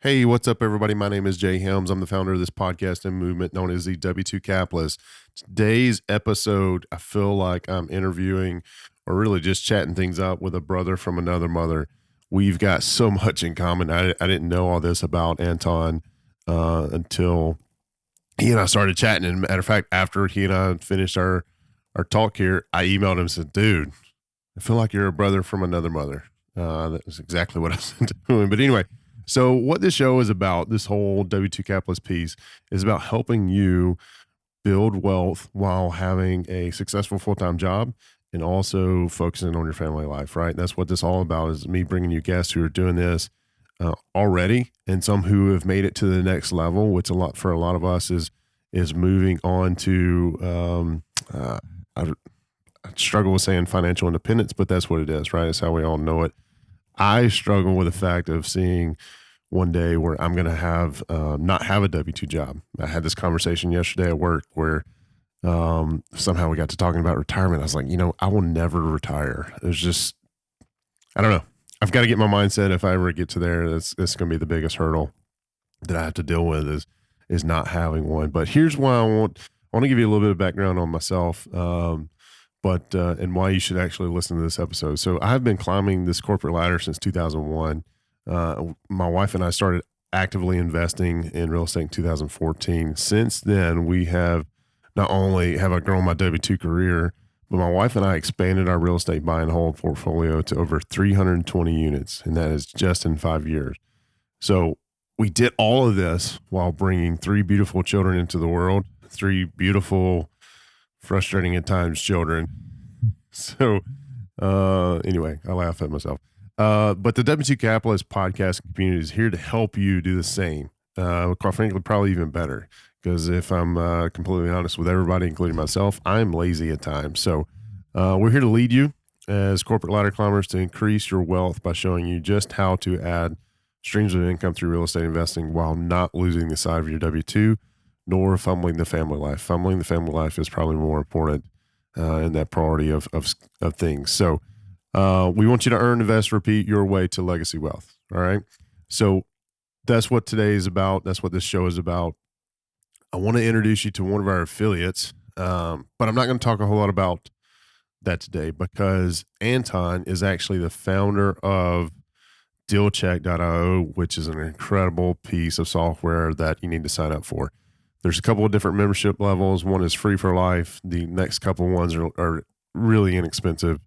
Hey, what's up, everybody? My name is Jay Helms. I'm the founder of this podcast and movement known as the W2 Capitalist. Today's episode, I feel like I'm interviewing or really just chatting things up with a brother from another mother. We've got so much in common. I didn't know all this about Anton until he and I started chatting. And matter of fact, after he and I finished our talk here, I emailed him and said, dude, I feel like you're a brother from another mother. That's exactly what I was doing. But anyway, so what this show is about, this whole W2 Capitalist piece, is about helping you build wealth while having a successful full-time job and also focusing on your family life, right? That's what this all about, is me bringing you guests who are doing this already, and some who have made it to the next level, which for a lot of us is moving on to I struggle with saying financial independence, but that's what it is, right? It's how we all know it. I struggle with the fact of seeing one day where I'm going to have not have a W-2 job. I had this conversation yesterday at work where somehow we got to talking about retirement. I was like, I will never retire. It's just, I don't know. I've got to get my mindset. If I ever get to there, it's going to be the biggest hurdle that I have to deal with is not having one. But here's why I want to give you a little bit of background on myself. And why you should actually listen to this episode. So I've been climbing this corporate ladder since 2001. My wife and I started actively investing in real estate in 2014. Since then, we have not only have I grown my W-2 career, but my wife and I expanded our real estate buy and hold portfolio to over 320 units, and that is just in 5 years. So we did all of this while bringing 3 beautiful children into the world, 3 beautiful, frustrating at times children. So anyway, I laugh at myself. But the W2 Capitalist podcast community is here to help you do the same. Quite frankly, probably even better, because if I'm completely honest with everybody, including myself, I'm lazy at times. So we're here to lead you as corporate ladder climbers to increase your wealth by showing you just how to add streams of income through real estate investing while not losing the side of your W-2, nor fumbling the family life. Fumbling the family life is probably more important in that priority of things. So we want you to earn, invest, repeat your way to legacy wealth. All right. So that's what today is about. That's what this show is about. I want to introduce you to one of our affiliates, but I'm not going to talk a whole lot about that today because Anton is actually the founder of DealCheck.io, which is an incredible piece of software that you need to sign up for. There's a couple of different membership levels. One is free for life. The next couple of ones are really inexpensive,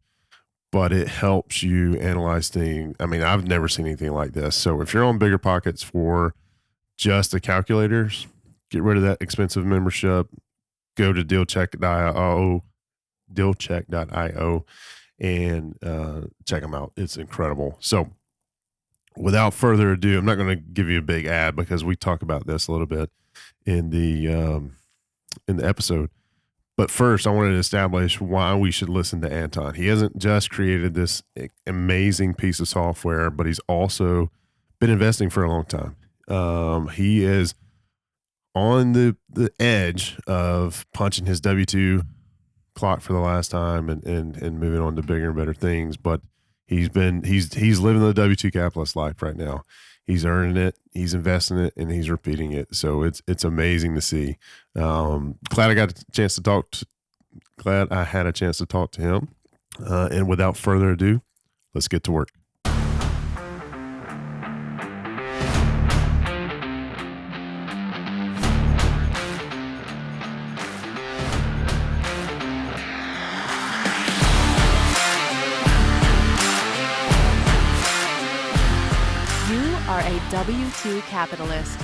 but it helps you analyze things. I mean, I've never seen anything like this. So if you're on Bigger Pockets for just the calculators, get rid of that expensive membership. Go to DealCheck.io and check them out. It's incredible. So without further ado, I'm not going to give you a big ad because we talk about this a little bit in the episode. But first, I wanted to establish why we should listen to Anton. He hasn't just created this amazing piece of software, but he's also been investing for a long time. He is on the edge of punching his W-2 clock for the last time and moving on to bigger and better things. But he's living the W-2 capitalist life right now. He's earning it, he's investing it, and he's repeating it. So it's amazing to see. Glad I had a chance to talk to him. And without further ado, let's get to work. Are a W-2 capitalist.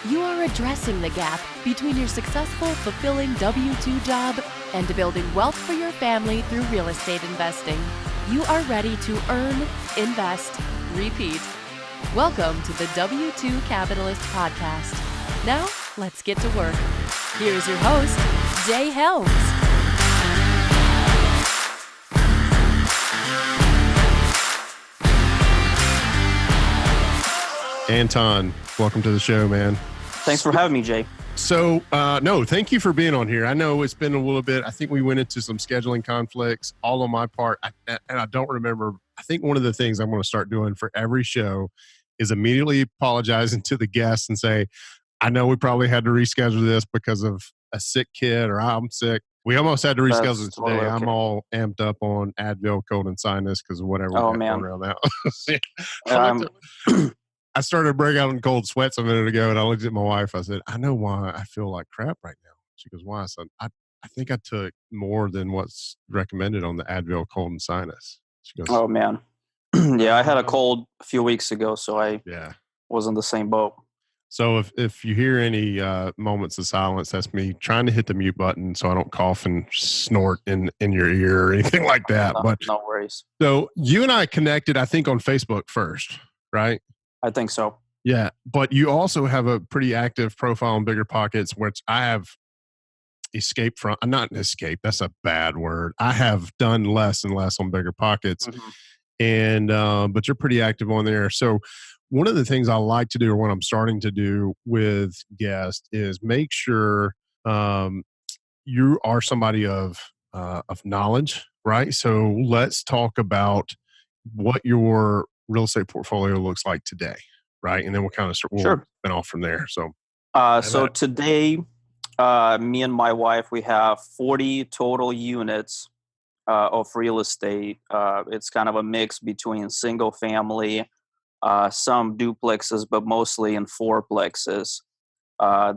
You are addressing the gap between your successful, fulfilling W-2 job and building wealth for your family through real estate investing. You are ready to earn, invest, repeat. Welcome to the W-2 Capitalist Podcast. Now, let's get to work. Here's your host, Jay Helms. Anton, welcome to the show, man. Thanks for having me, Jay. So, no, thank you for being on here. I know it's been a little bit. I think we went into some scheduling conflicts all on my part. And I don't remember. I think one of the things I'm going to start doing for every show is immediately apologizing to the guests and say, I know we probably had to reschedule this because of a sick kid or I'm sick. We almost had to reschedule That's it totally today. I'm okay. all amped up on Advil, cold, and sinus because of whatever we Oh got going man. around now. I looked Um, at, I started breaking out in cold sweats a minute ago, and I looked at my wife. I said, I know why I feel like crap right now. She goes, why? I said, I think I took more than what's recommended on the Advil, cold, and sinus. She goes, oh man. Yeah, I had a um, cold a few weeks ago, so I yeah. was in the same boat. So if you hear any moments of silence, that's me trying to hit the mute button so I don't cough and snort in your ear or anything like that. No, But no worries. so you and I connected, I think, on Facebook first, right? I think so. Yeah, but you also have a pretty active profile on Bigger Pockets, which I have escaped from. Not escape. That's a bad word. I have done less and less on Bigger Pockets, Hmm. and but you're pretty active on there. So one of the things I like to do, or what I'm starting to do with guests, is make sure um, you are somebody of knowledge, right? So let's talk about what your real estate portfolio looks like today, right? And then we'll kind of we'll Sure. spin off from there. So So today, me and my wife, we have 40 total units of real estate. It's kind of a mix between single family, some duplexes, but mostly in fourplexes.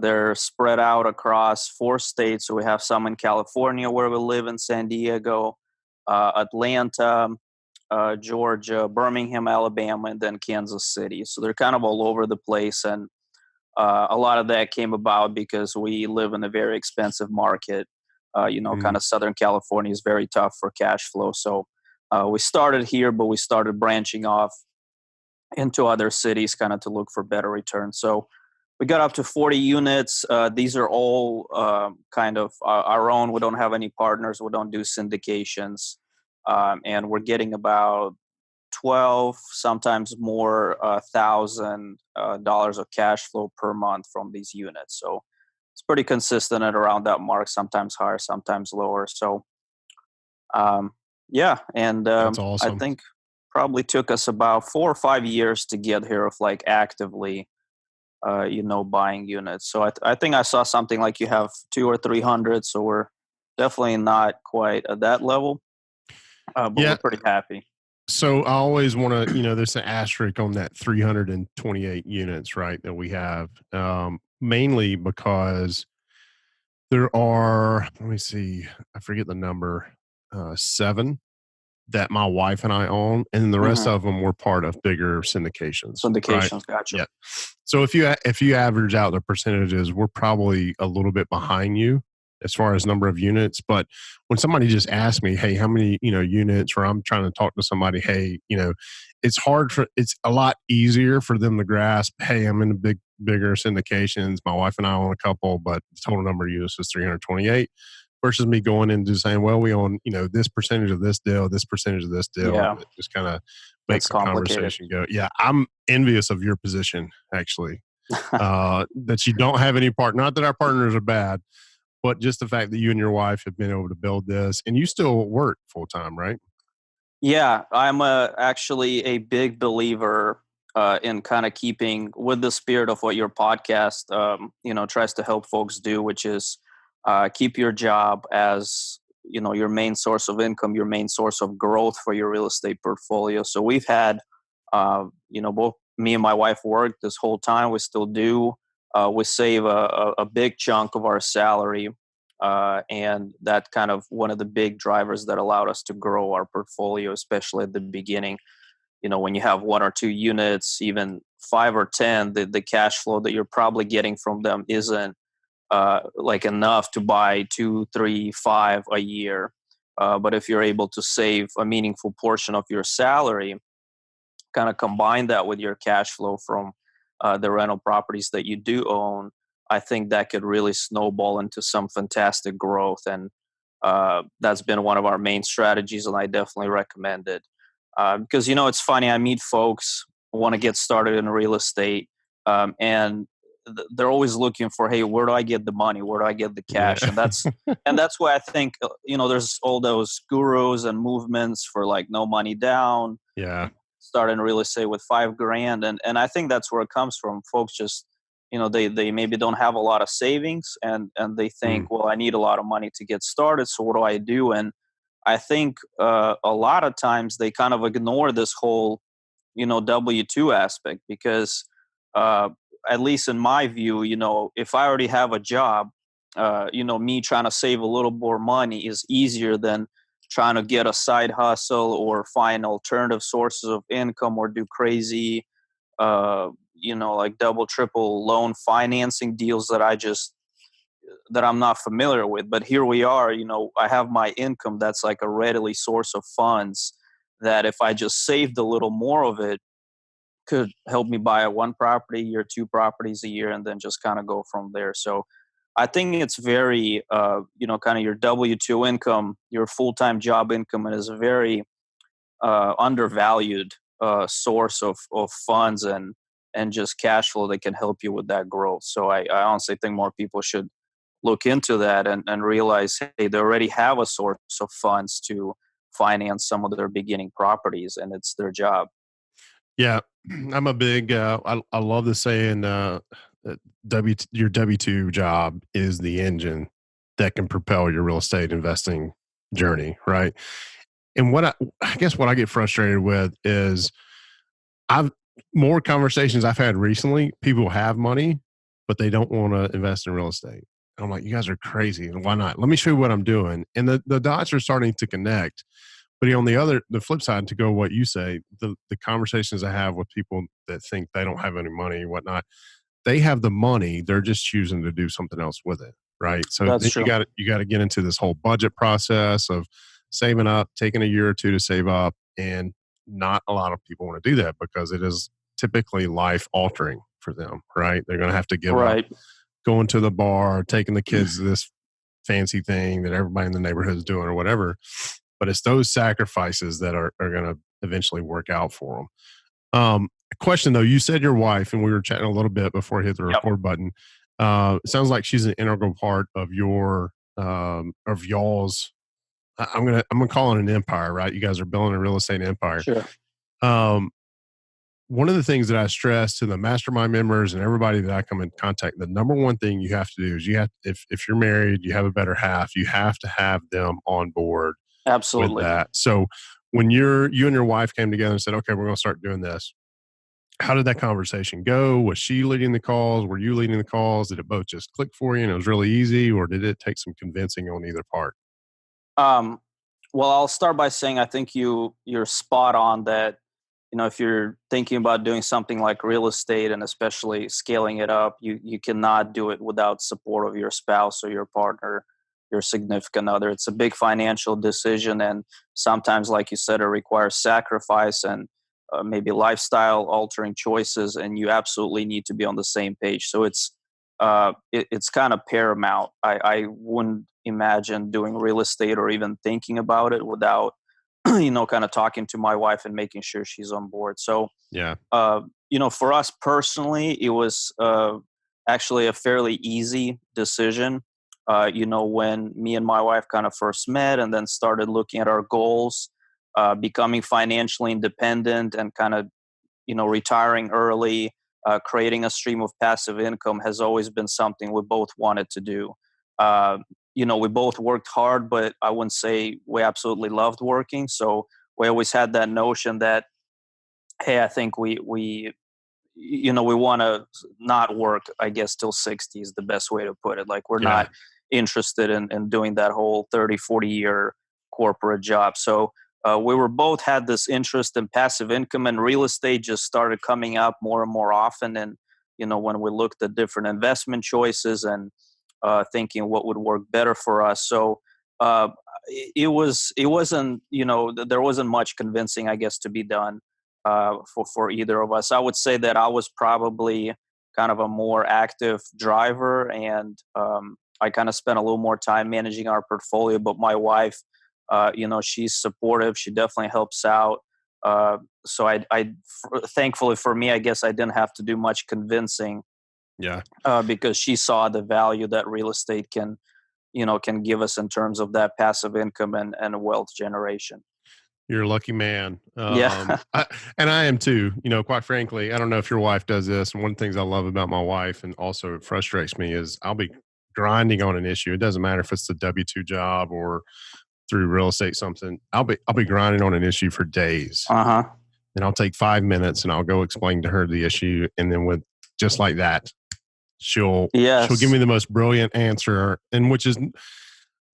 They're spread out across 4 states. So we have some in California where we live, in San Diego, Atlanta, Georgia, Birmingham, Alabama, and then Kansas City. So they're kind of all over the place. And a lot of that came about because we live in a very expensive market. mm, Kind of Southern California is very tough for cash flow. So we started here, but we started branching off into other cities kind of to look for better returns. So we got up to 40 units. These are all kind of our own. We don't have any partners. We don't do syndications. And we're getting about 12, sometimes more, $1,000 of cash flow per month from these units. So it's pretty consistent at around that mark, sometimes higher, sometimes lower. So um, yeah, and that's I awesome. think probably took us about 4 or 5 years to get here of like actively, buying units. So I think I saw something like you have 200 or 300. So we're definitely not quite at that level, but we're Yeah. pretty happy. So I always want to, there's an asterisk on that 328 units, right, that we have, mainly because there are, let me see, I forget the number, 7 that my wife and I own, and the rest Hmm. of them were part of bigger syndications, right? Syndications, gotcha. Yeah. So if you average out the percentages, we're probably a little bit behind you as far as number of units. But when somebody just asks me, "Hey, how many units?" or I'm trying to talk to somebody, "Hey, it's a lot easier for them to grasp. Hey, I'm in the bigger syndications. My wife and I own a couple, but the total number of units is 328." Versus me going into saying, well, we own, this percentage of this deal, this percentage of this deal, Yeah, and it just kind of that's makes the complicated. conversation go. Yeah, I'm envious of your position, actually, that you don't have any part. Not that our partners are bad, but just the fact that you and your wife have been able to build this, and you still work full time, right? Yeah, I'm actually a big believer in kind of keeping with the spirit of what your podcast, tries to help folks do, which is keep your job as your main source of income, your main source of growth for your real estate portfolio. So we've had, both me and my wife work this whole time. We still do. We save a big chunk of our salary, and that kind of one of the big drivers that allowed us to grow our portfolio, especially at the beginning. When you have 1 or 2 units, even 5 or 10, the cash flow that you're probably getting from them isn't like enough to buy 2, 3, 5 a year. But if you're able to save a meaningful portion of your salary, kind of combine that with your cash flow from the rental properties that you do own, I think that could really snowball into some fantastic growth. And that's been one of our main strategies, and I definitely recommend it. Because, it's funny, I meet folks who want to get started in real estate, and they're always looking for, hey, where do I get the money? Where do I get the Yeah. cash? And that's why I think, there's all those gurus and movements for like no money down, Yeah. start in real estate with 5 grand. And I think that's where it comes from. Folks just, they maybe don't have a lot of savings, and they Mm, think, well, I need a lot of money to get started. So what do I do? And I think a lot of times they kind of ignore this whole, W-2 aspect, because uh, at least in my view, if I already have a job, me trying to save a little more money is easier than trying to get a side hustle or find alternative sources of income or do crazy, like double, triple loan financing deals that I'm not familiar with. But here we are, I have my income that's like a readily source of funds that if I just saved a little more of it, could help me buy a one property or two properties a year, and then just kind of go from there. So I think it's very, kind of your W-2 income, your full-time job income, is a very undervalued source of funds and just cash flow that can help you with that growth. So I honestly think more people should look into that and realize, hey, they already have a source of funds to finance some of their beginning properties, and it's their job. yeah, I'm a big. I love the saying. Your W-2 job is the engine that can propel your real estate investing journey, right? And I guess what I get frustrated with is I've more conversations I've had recently. People have money, but they don't want to invest in real estate. I'm like, you guys are crazy. And why not? Let me show you what I'm doing. And the dots are starting to connect. But on the flip side, to go what you say, the conversations I have with people that think they don't have any money and whatnot, they have the money. They're just choosing to do something else with it. Right. So That's then true. you got to get into this whole budget process of saving up, taking a year or two to save up. And not a lot of people want to do that because it is typically life altering for them. Right. They're going to have to give up Right. going to the bar, taking the kids to this fancy thing that everybody in the neighborhood is doing or whatever. But it's those sacrifices that are going to eventually work out for them. A question though, you said your wife, and we were chatting a little bit before I hit the Yep. record button. It sounds like she's an integral part of of y'all's. I'm gonna call it an empire, right? You guys are building a real estate empire. Sure. Um, One of the things that I stress to the mastermind members and everybody that I come in contact, the number one thing you have to do is if you're married, you have a better half, you have to have them on board with Absolutely. that. So when you and your wife came together and said, okay, we're going to start doing this, how did that conversation go? Was she leading the calls? Were you leading the calls? Did it both just click for you and it was really easy, or did it take some convincing on either part? Um, well, I'll start by saying I think you're spot on that. If you're thinking about doing something like real estate and especially scaling it up, you cannot do it without support of your spouse or your partner, your significant other. It's a big financial decision, and sometimes, like you said, it requires sacrifice and maybe lifestyle altering choices, and you absolutely need to be on the same page. So it's kind of paramount. I wouldn't imagine doing real estate or even thinking about it without kind of talking to my wife and making sure she's on board. So Yeah. for us personally, it was actually a fairly easy decision. When me and my wife kind of first met and then started looking at our goals, becoming financially independent and kind of, retiring early, creating a stream of passive income has always been something we both wanted to do. Uh, we both worked hard, but I wouldn't say we absolutely loved working. So we always had that notion that, hey, I think we want to not work, I guess, till 60 is the best way to put it. Like, we're Yeah. not interested in doing that whole 30, 40-year corporate job. So we were both had this interest in passive income, and real estate just started coming up more and more often. And, when we looked at different investment choices and thinking what would work better for us. So uh, it wasn't, there wasn't much convincing, I guess, to be done for either of us. I would say that I was probably kind of a more active driver, and I kind of spent a little more time managing our portfolio. But my wife, she's supportive. She definitely helps out. So thankfully for me, I guess I didn't have to do much convincing Yeah. because she saw the value that real estate can give us in terms of that passive income and wealth generation. You're a lucky man. Yeah. And I am too. Quite frankly, I don't know if your wife does this. And one of the things I love about my wife, and also it frustrates me, is I'll be grinding on an issue. It doesn't matter if it's the W-2 job or through real estate something. I'll be grinding on an issue for days. Uh-huh. And I'll take 5 minutes and I'll go explain to her the issue. And then with just like that, she'll give Yes. me the most brilliant answer, and which is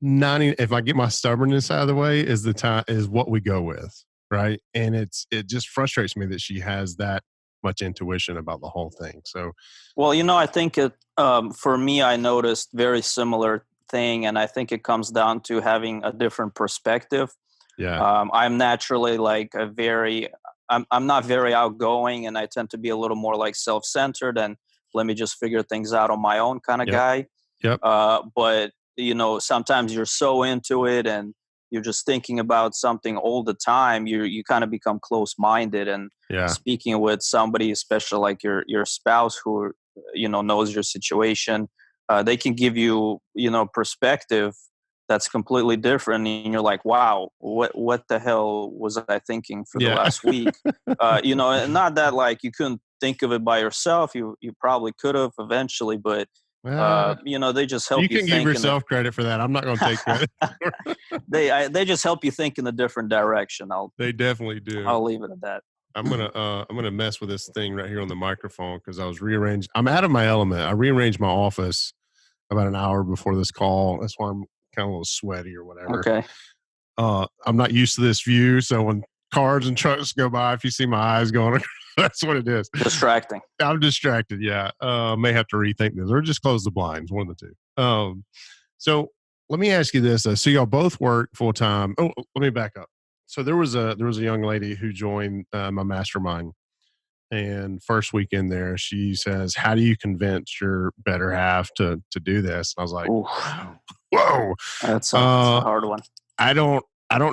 90, if I get my stubbornness out of the way, is what we go with, right? And it just frustrates me that she has that much intuition about the whole thing. So Well, I think for me, I noticed very similar thing, and I think it comes down to having a different perspective. yeah, I'm naturally like I'm not very outgoing, and I tend to be a little more like self-centered and let me just figure things out on my own kind of yep, guy. yep, But sometimes you're so into it and you're just thinking about something all the time. You kind of become close-minded. And yeah, speaking with somebody, especially like your spouse, who knows your situation, they can give you perspective that's completely different, and you're like, wow, what the hell was I thinking for the yeah. last week? And not that like you couldn't think of it by yourself. You probably could have eventually, but uh, they just help you you can give think in yourself credit for that. I'm not going to take credit. they just help you think in a different direction. They definitely do. I'll leave it at that. I'm gonna mess with this thing right here on the microphone because I was rearranged. I'm out of my element. I rearranged my office about an hour before this call. That's why I'm kind of a little sweaty or whatever. Okay. I'm not used to this view, so when cars and trucks go by, if you see my eyes going, that's what it is. Distracting. I'm distracted. Yeah, may have to rethink this, or just close the blinds. One of the two. So let me ask you this: so y'all both work full time. Oh, let me back up. So there was a young lady who joined my mastermind, and first week in there, she says, "How do you convince your better half to do this?" And I was like, Oof. "Whoa, whoa." That's a Uh, hard one. I don't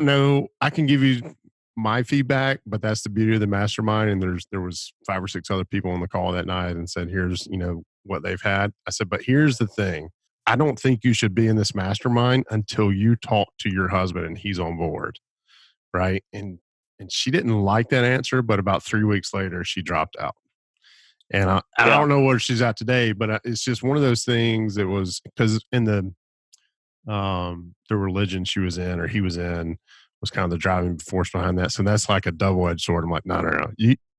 know. I can give you my feedback, but that's the beauty of the mastermind. And there was 5 or 6 other people on the call that night and said, here's, what they've had. I said, but here's the thing. I don't think you should be in this mastermind until you talk to your husband and he's on board. Right. And she didn't like that answer, but about 3 weeks later, she dropped out. And I Yeah. don't know where she's at today, but it's just one of those things that was because in the religion she was in or he was in was kind of the driving force behind that. So that's like a double-edged sword. I'm like, no, no, no.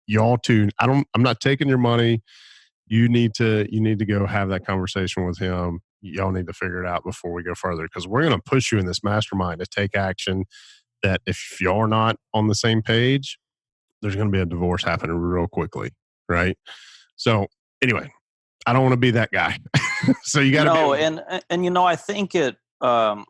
Y'all two, I'm not taking your money. You need to go have that conversation with him. Y'all need to figure it out before we go further because we're going to push you in this mastermind to take action that if y'all are not on the same page, there's going to be a divorce happening real quickly. Right. So anyway, I don't want to be that guy. So you got to be No, able to, and I think it I'm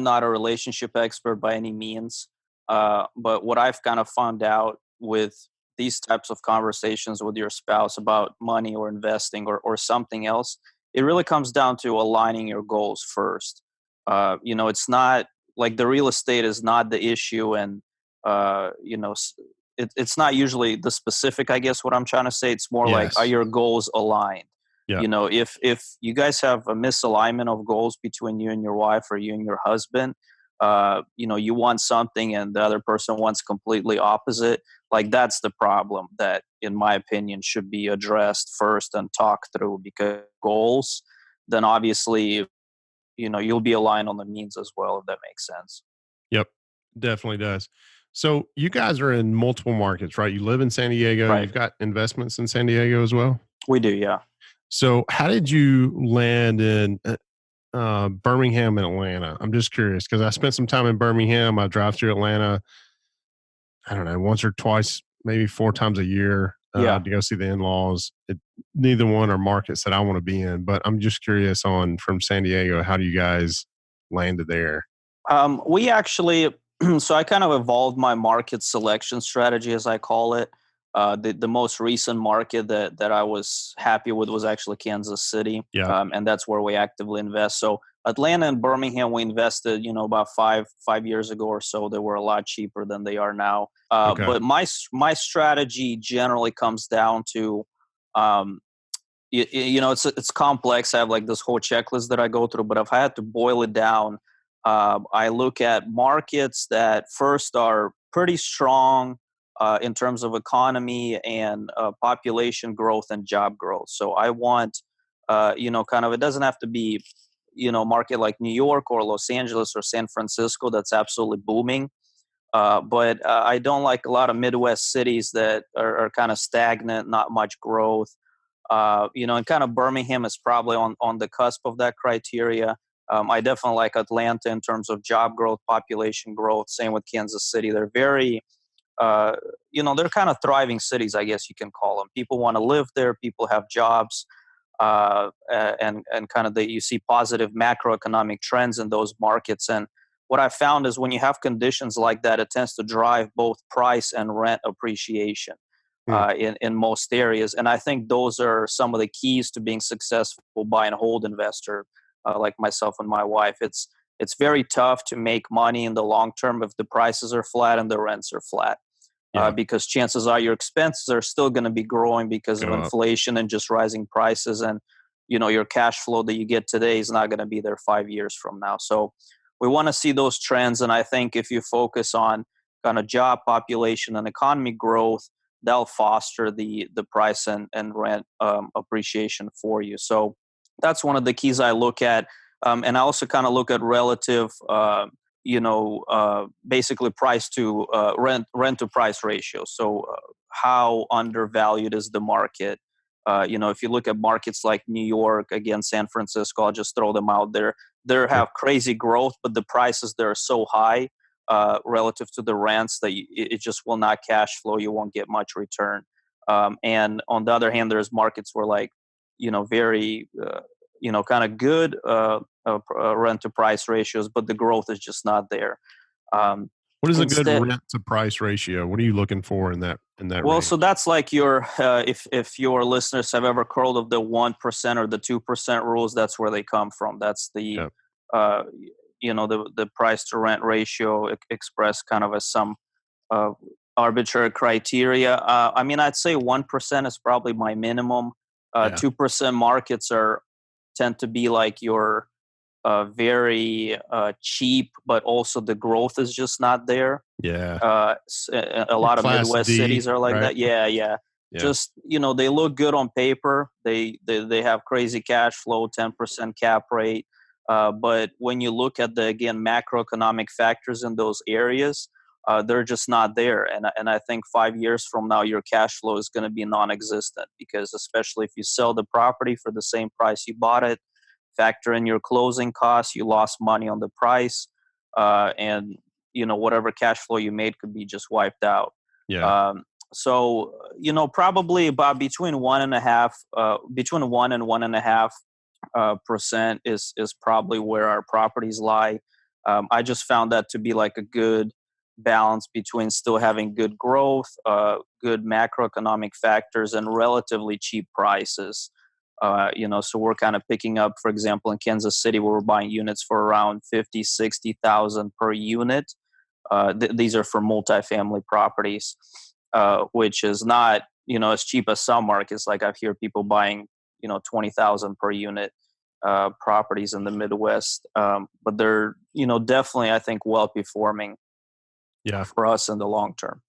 not a relationship expert by any means, but what I've kind of found out with these types of conversations with your spouse about money or investing or something else, it really comes down to aligning your goals first. It's not like the real estate is not the issue, and it's not usually the specific. I guess what I'm trying to say, it's more like, are yes. your goals aligned? Yeah. If you guys have a misalignment of goals between you and your wife or you and your husband, you want something and the other person wants completely opposite, like that's the problem that in my opinion should be addressed first and talked through, because goals, then obviously you'll be aligned on the means as well, if that makes sense. Yep, definitely does. So you guys are in multiple markets, right? You live in San Diego. Right. You've got investments in San Diego as well. We do, yeah. So how did you land in Birmingham and Atlanta? I'm just curious because I spent some time in Birmingham. I drive through Atlanta. I don't know, once or twice, maybe 4 times a year Yeah. to go see the in-laws. Neither one are markets that I want to be in, but I'm just curious on from San Diego, how do you guys landed there? We actually, so I kind of evolved my market selection strategy, as I call it. The most recent market that I was happy with was actually Kansas City, Yeah. and that's where we actively invest. So Atlanta and Birmingham, we invested, about five years ago or so. They were a lot cheaper than they are now. Okay. But my strategy generally comes down to, um, it's complex. I have like this whole checklist that I go through, but if I had to boil it down, I look at markets that first are pretty strong in terms of economy and population growth and job growth. So I want, kind of, it doesn't have to be, market like New York or Los Angeles or San Francisco that's absolutely booming. But I don't like a lot of Midwest cities that are kind of stagnant, not much growth. And kind of Birmingham is probably on the cusp of that criteria. I definitely like Atlanta in terms of job growth, population growth. Same with Kansas City. They're very, they're kind of thriving cities, I guess you can call them. People want to live there. People have jobs, and kind of you see positive macroeconomic trends in those markets. And what I found is when you have conditions like that, it tends to drive both price and rent appreciation Hmm. in most areas. And I think those are some of the keys to being successful buy and hold investor, like myself and my wife. It's very tough to make money in the long term if the prices are flat and the rents are flat. Yeah. Because chances are your expenses are still going to be growing because of Go up. inflation and just rising prices. And, your cash flow that you get today is not going to be there 5 years from now. So we want to see those trends. And I think if you focus on kind of job population and economy growth, they'll foster the price and rent appreciation for you. So that's one of the keys I look at. And I also kind of look at relative basically price to rent to price ratio. So how undervalued is the market? If you look at markets like New York, again, San Francisco, I'll just throw them out there. They Sure. have crazy growth, but the prices there are so high relative to the rents that it just will not cash flow. You won't get much return. And on the other hand, there's markets where very kind of good rent to price ratios, but the growth is just not there. Um, What is a good Instead, rent to price ratio? What are you looking for in that well, range? so that's like your if your listeners have ever heard of the 1% or the 2% rules, that's where they come from. That's the Yeah. uh, the price to rent ratio expressed kind of as some uh, arbitrary criteria. I mean, I'd say 1% is probably my minimum. Yeah. 2% markets are tend to be like your very cheap, but also the growth is just not there. Yeah. A Your lot of class Midwest D, cities are like right? that. Yeah, yeah. Yeah. Just they look good on paper. They have crazy cash flow, 10% cap rate. But when you look at the again macroeconomic factors in those areas, they're just not there. And I think 5 years from now, your cash flow is going to be non-existent because especially if you sell the property for the same price you bought it, factor in your closing costs, you lost money on the price, and whatever cash flow you made could be just wiped out. Yeah. So probably about between 1.5% is probably where our properties lie. I just found that to be like a good balance between still having good growth, good macroeconomic factors, and relatively cheap prices. So we're kind of picking up, for example, in Kansas City, where we're buying units for around 50, 60,000 per unit. These are for multifamily properties, which is not, as cheap as some markets. Like I've heard people buying, 20,000 per unit properties in the Midwest. But they're, definitely, I think, well performing Yeah. for us in the long term.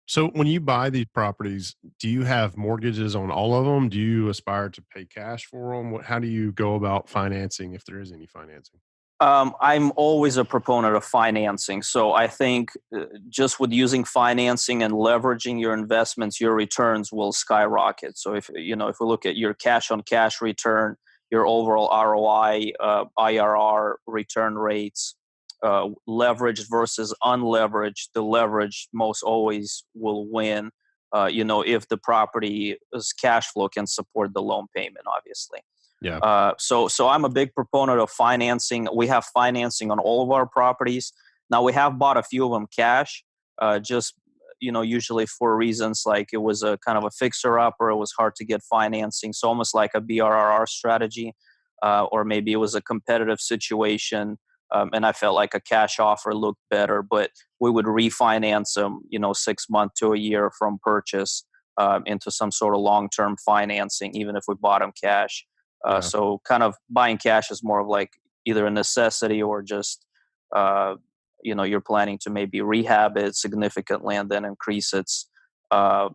So when you buy these properties, do you have mortgages on all of them? Do you aspire to pay cash for them? How do you go about financing if there is any financing? I'm always a proponent of financing. So I think just with using financing and leveraging your investments, your returns will skyrocket. So if we look at your cash on cash return, your overall ROI, IRR return rates, leveraged versus unleveraged, the leveraged most always will win. If the property's cash flow can support the loan payment, obviously. Yeah. So I'm a big proponent of financing. We have financing on all of our properties. Now we have bought a few of them cash, just usually for reasons like it was a kind of a fixer upper. It was hard to get financing, so almost like a BRRR strategy, or maybe it was a competitive situation, and I felt like a cash offer looked better. But we would refinance them, 6 months to a year from purchase into some sort of long-term financing, even if we bought them cash. Yeah. So kind of buying cash is more of like either a necessity or just uh, you're planning to maybe rehab it significantly and then increase its uh,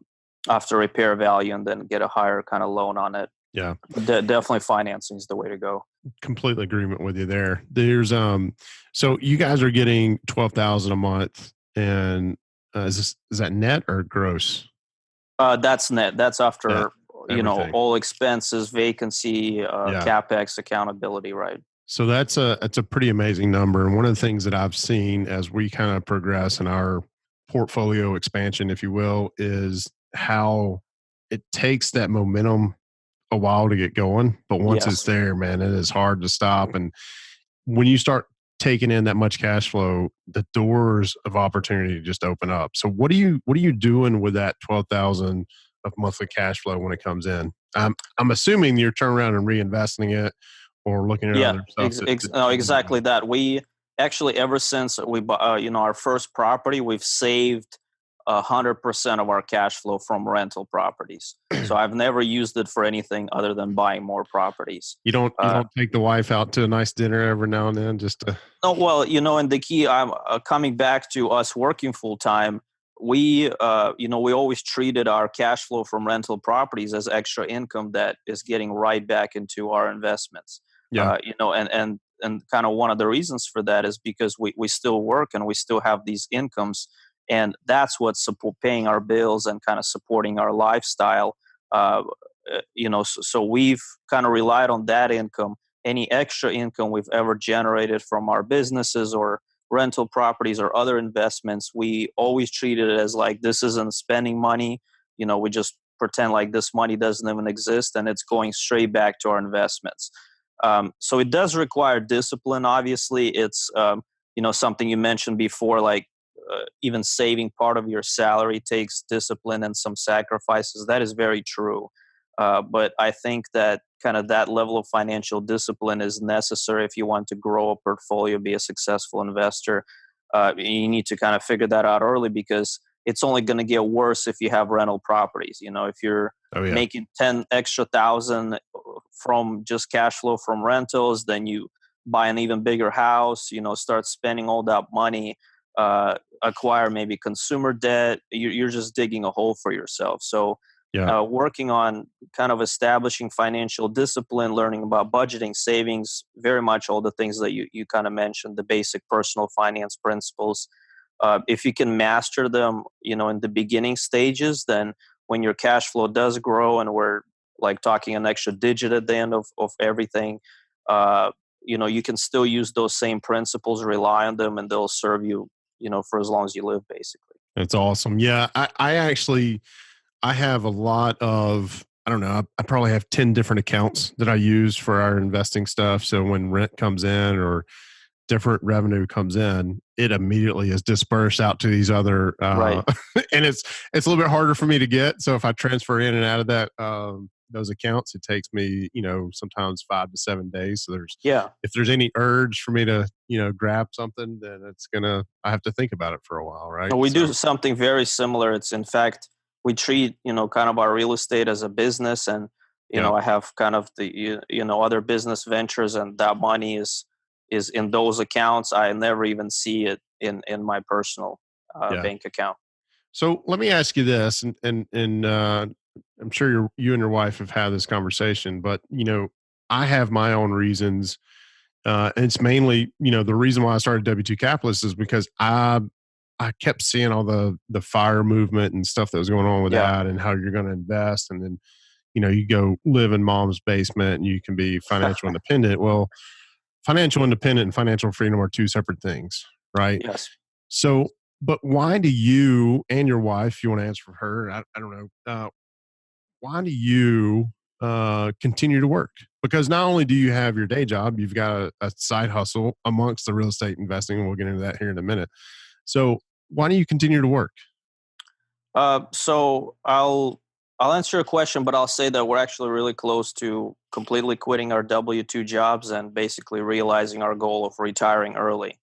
after repair value and then get a higher kind of loan on it. Yeah. Definitely financing is the way to go. Complete agreement with you there. So you guys are getting 12,000 a month, and is that net or gross? That's net. That's Net, after everything. all expenses, vacancy, Yeah. capex, accountability. Right. So that's a pretty amazing number. And one of the things that I've seen as we kind of progress in our portfolio expansion, if you will, is how it takes that momentum a while to get going, but once it's Yes. there, man, it is hard to stop. And when you start taking in that much cash flow, the doors of opportunity just open up. So what are you doing with that 12,000 of monthly cash flow when it comes in? I'm assuming you're turning around and reinvesting it or looking at Yeah, other stuff that no, you can do. exactly that. We actually, ever since we bought, our first property, we've saved 100% of our cash flow from rental properties. So I've never used it for anything other than buying more properties. You Uh, don't take the wife out to a nice dinner every now and then just to. no, well, and the key, I'm coming back to us working full time. We always treated our cash flow from rental properties as extra income that is getting right back into our investments. Yeah, And kind of one of the reasons for that is because we still work and we still have these incomes, and that's what's paying our bills and kind of supporting our lifestyle. Uh, so we've kind of relied on that income. Any extra income we've ever generated from our businesses or rental properties or other investments, we always treat it as like this isn't spending money. We just pretend like this money doesn't even exist and it's going straight back to our investments. So it does require discipline. Obviously, it's something you mentioned before, like even saving part of your salary takes discipline and some sacrifices. That is very true. But I think that kind of that level of financial discipline is necessary if you want to grow a portfolio, be a successful investor. You need to kind of figure that out early because it's only going to get worse if you have rental properties. If you're oh yeah, making 10 extra thousand from just cash flow from rentals, then you buy an even bigger house, start spending all that money, acquire maybe consumer debt. You're just digging a hole for yourself. So yeah, working on kind of establishing financial discipline, learning about budgeting, savings, very much all the things that you kind of mentioned, the basic personal finance principles. If you can master them, in the beginning stages, then when your cash flow does grow and we're like talking an extra digit at the end of everything, you can still use those same principles, rely on them, and they'll serve you, for as long as you live, basically. that's awesome. Yeah, I actually I have a lot of, I don't know, I probably have 10 different accounts that I use for our investing stuff. So when rent comes in or different revenue comes in, it immediately is dispersed out to these other, Right. and it's a little bit harder for me to get. So if I transfer in and out of those accounts, it takes me, sometimes 5 to 7 days. So Yeah. if there's any urge for me to, grab something, then I have to think about it for a while. Right. We So do something very similar. It's in fact, we treat, kind of our real estate as a business, and, yeah, I have kind of the, other business ventures, and that money is in those accounts. I never even see it in my personal yeah. bank account. So let me ask you this, and I'm sure you and your wife have had this conversation, but I have my own reasons. And it's mainly, the reason why I started W2 Capitalist is because I kept seeing all the fire movement and stuff that was going on with Yeah. that, and how you're going to invest, and then you go live in mom's basement and you can be financial independent. Well, financial independent and financial freedom are two separate things, right? Yes. So, but why do you and your wife, if you want to answer for her, I don't know, why do you continue to work? Because not only do you have your day job, you've got a side hustle amongst the real estate investing, and we'll get into that here in a minute. So, why do you continue to work? So I'll answer your question, but I'll say that we're actually really close to completely quitting our W-2 jobs and basically realizing our goal of retiring early.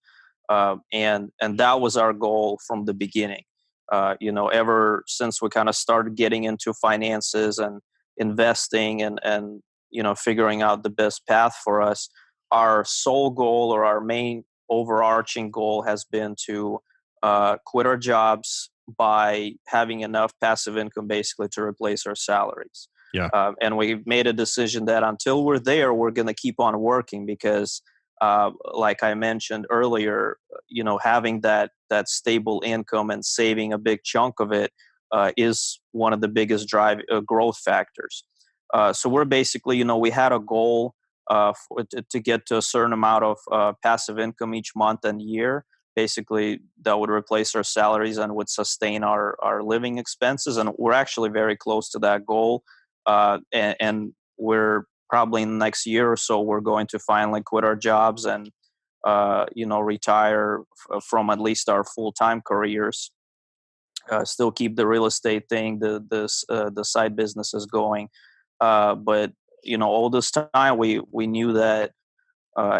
And that was our goal from the beginning. Ever since we kind of started getting into finances and investing and figuring out the best path for us, our sole goal or our main overarching goal has been to quit our jobs by having enough passive income basically to replace our salaries. Yeah. And we made a decision that until we're there, we're going to keep on working because, like I mentioned earlier, having that stable income and saving a big chunk of it is one of the biggest growth factors. So we're basically, we had a goal to get to a certain amount of passive income each month and year. Basically, that would replace our salaries and would sustain our living expenses. And we're actually very close to that goal. And we're probably in the next year or so, we're going to finally quit our jobs and, retire from at least our full-time careers. Still keep the real estate thing, the side businesses going. But all this time we knew that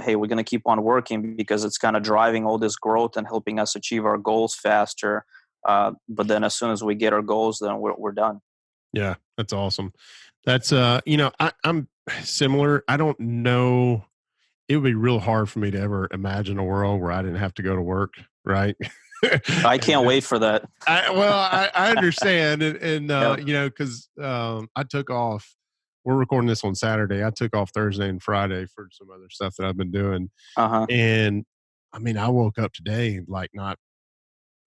hey, we're going to keep on working because it's kind of driving all this growth and helping us achieve our goals faster. But then as soon as we get our goals, then we're done. Yeah, that's awesome. That's I'm similar. I don't know. It would be real hard for me to ever imagine a world where I didn't have to go to work, right? I And can't wait for that. I understand, and Yep. because I took off. We're recording this on Saturday. I took off Thursday and Friday for some other stuff that I've been doing, Uh-huh. and I mean, I woke up today like not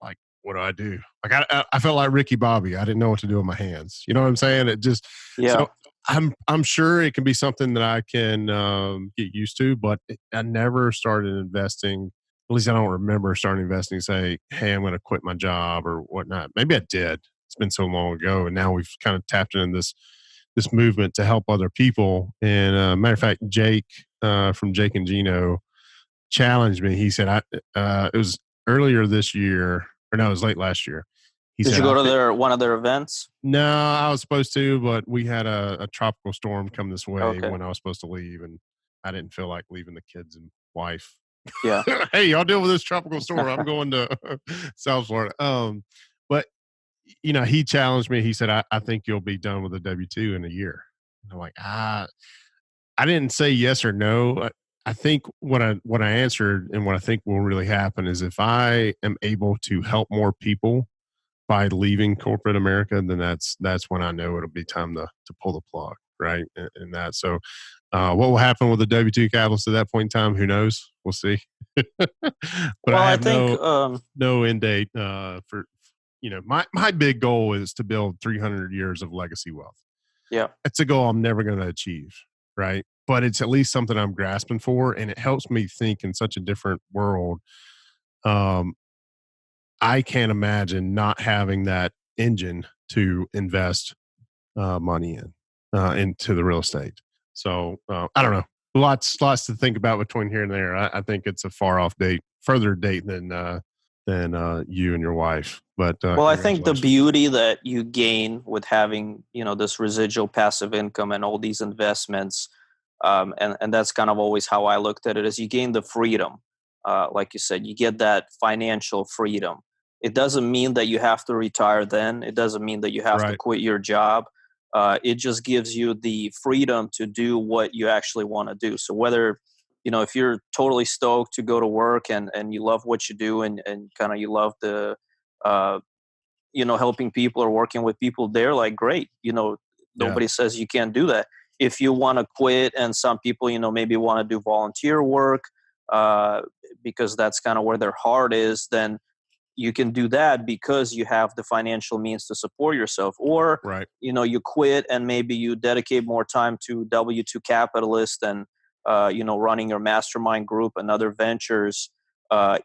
like, what do I do? Like I felt like Ricky Bobby. I didn't know what to do with my hands. You know what I'm saying? It just Yeah. so I'm sure it can be something that I can get used to, but I never started investing. At least I don't remember starting investing. Say, hey, I'm going to quit my job or whatnot. Maybe I did. It's been so long ago, and now we've kind of tapped into this movement to help other people. And matter of fact, Jake from Jake and Gino challenged me. He said, it was earlier this year, or no, it was late last year. He Did said, you go to one of their events? no, I was supposed to, but we had a tropical storm come this way Okay. when I was supposed to leave, and I didn't feel like leaving the kids and wife. Yeah. Hey, y'all deal with this tropical storm. I'm going to South Florida. But he challenged me. He said, I think you'll be done with the W-2 in a year. And I'm like, I didn't say yes or no. I think what I answered and what I think will really happen is if I am able to help more people by leaving corporate America, then that's when I know it'll be time to pull the plug, right? And that so, what will happen with the W-2 catalyst at that point in time? Who knows? We'll see. But Well, I I have think no end date for my big goal is to build 300 years of legacy wealth. yeah. It's a goal I'm never going to achieve, right? But it's at least something I'm grasping for, and it helps me think in such a different world. Um, I can't imagine not having that engine to invest money into the real estate. So I don't know. Lots to think about between here and there. I think it's a further date than you and your wife. But Well, I think the congratulations. beauty that you gain with having, this residual passive income and all these investments, and that's kind of always how I looked at it, is you gain the freedom. Like you said, you get that financial freedom. It doesn't mean that you have to retire then. It doesn't mean that you have to Right. quit your job. It just gives you the freedom to do what you actually want to do. So whether, if you're totally stoked to go to work and you love what you do and kind of you love the uh, helping people or working with people, they're like, great. Yeah. Nobody says you can't do that. If you want to quit, and some people, maybe want to do volunteer work uh, because that's kind of where their heart is, then you can do that because you have the financial means to support yourself. Or, Right. you quit and maybe you dedicate more time to W2 capitalist and, running your mastermind group and other ventures,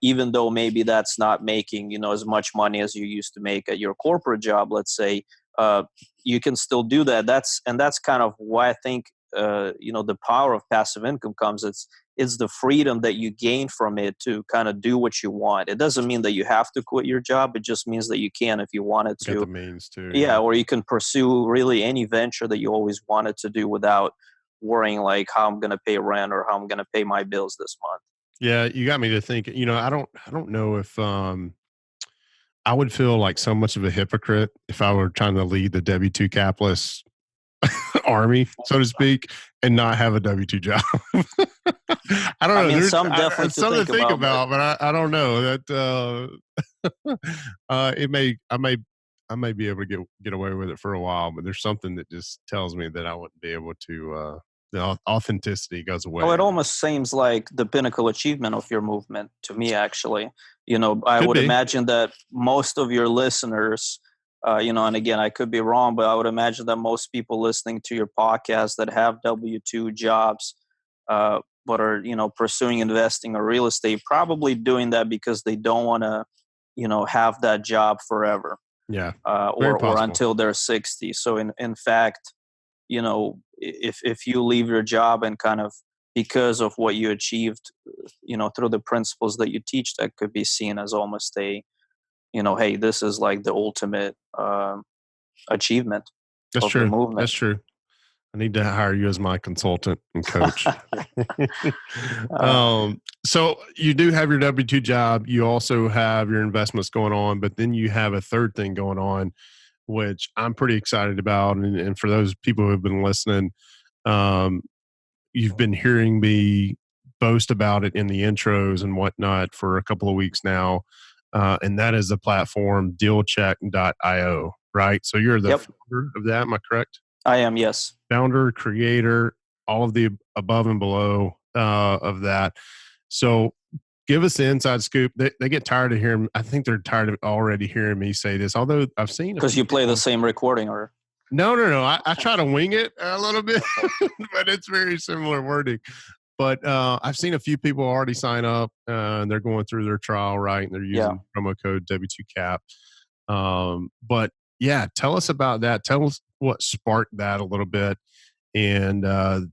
even though maybe that's not making, as much money as you used to make at your corporate job, let's say, uh, you can still do that. That's kind of why I think, the power of passive income comes. It's the freedom that you gain from it to kind of do what you want. It doesn't mean that you have to quit your job. It just means that you can if you wanted Got the to. means too. Yeah, Yeah. or you can pursue really any venture that you always wanted to do without worrying like how I'm going to pay rent or how I'm going to pay my bills this month. Yeah, you got me to think. I don't know if I would feel like so much of a hypocrite if I were trying to lead the W-2 capitalist army, so to speak, and not have a W-2 job. I don't I know. mean, some definitely It's to something to think think about, but about, but I don't know that it may I may be able to get away with it for a while, but there's something that just tells me that I wouldn't be able to. The authenticity goes oh, away. it almost seems like the pinnacle achievement of your movement to me, actually. I Could would be. imagine that most of your listeners, and again, I could be wrong, but I would imagine that most people listening to your podcast that have W-2 jobs, but are, pursuing investing or real estate, probably doing that because they don't want to, have that job forever, Yeah, very or possible. until they're 60. So in fact, if you leave your job and kind of because of what you achieved, through the principles that you teach, that could be seen as almost a, hey, this is like the ultimate achievement That's of the true. movement. That's true. I need to hire you as my consultant and coach. uh, So you do have your W-2 job. You also have your investments going on, but then you have a third thing going on, which I'm pretty excited about. And for those people who have been listening, um, you've been hearing me boast about it in the intros and whatnot for a couple of weeks now. And that is the platform DealCheck.io, right? So you're the yep, founder of that. Am I correct? I am. Yes. Founder, creator, all of the above and below of that. So give us the inside scoop. They get tired of hearing. I think they're tired of already hearing me say this. Although I've seen a Because few you play the people. same recording, or No. I try to wing it a little bit, but it's very similar wording. But I've seen a few people already sign up, and they're going through their trial, right? And they're yeah. using promo code W2CAP. But yeah, tell us about that. Tell us what sparked that a little bit, and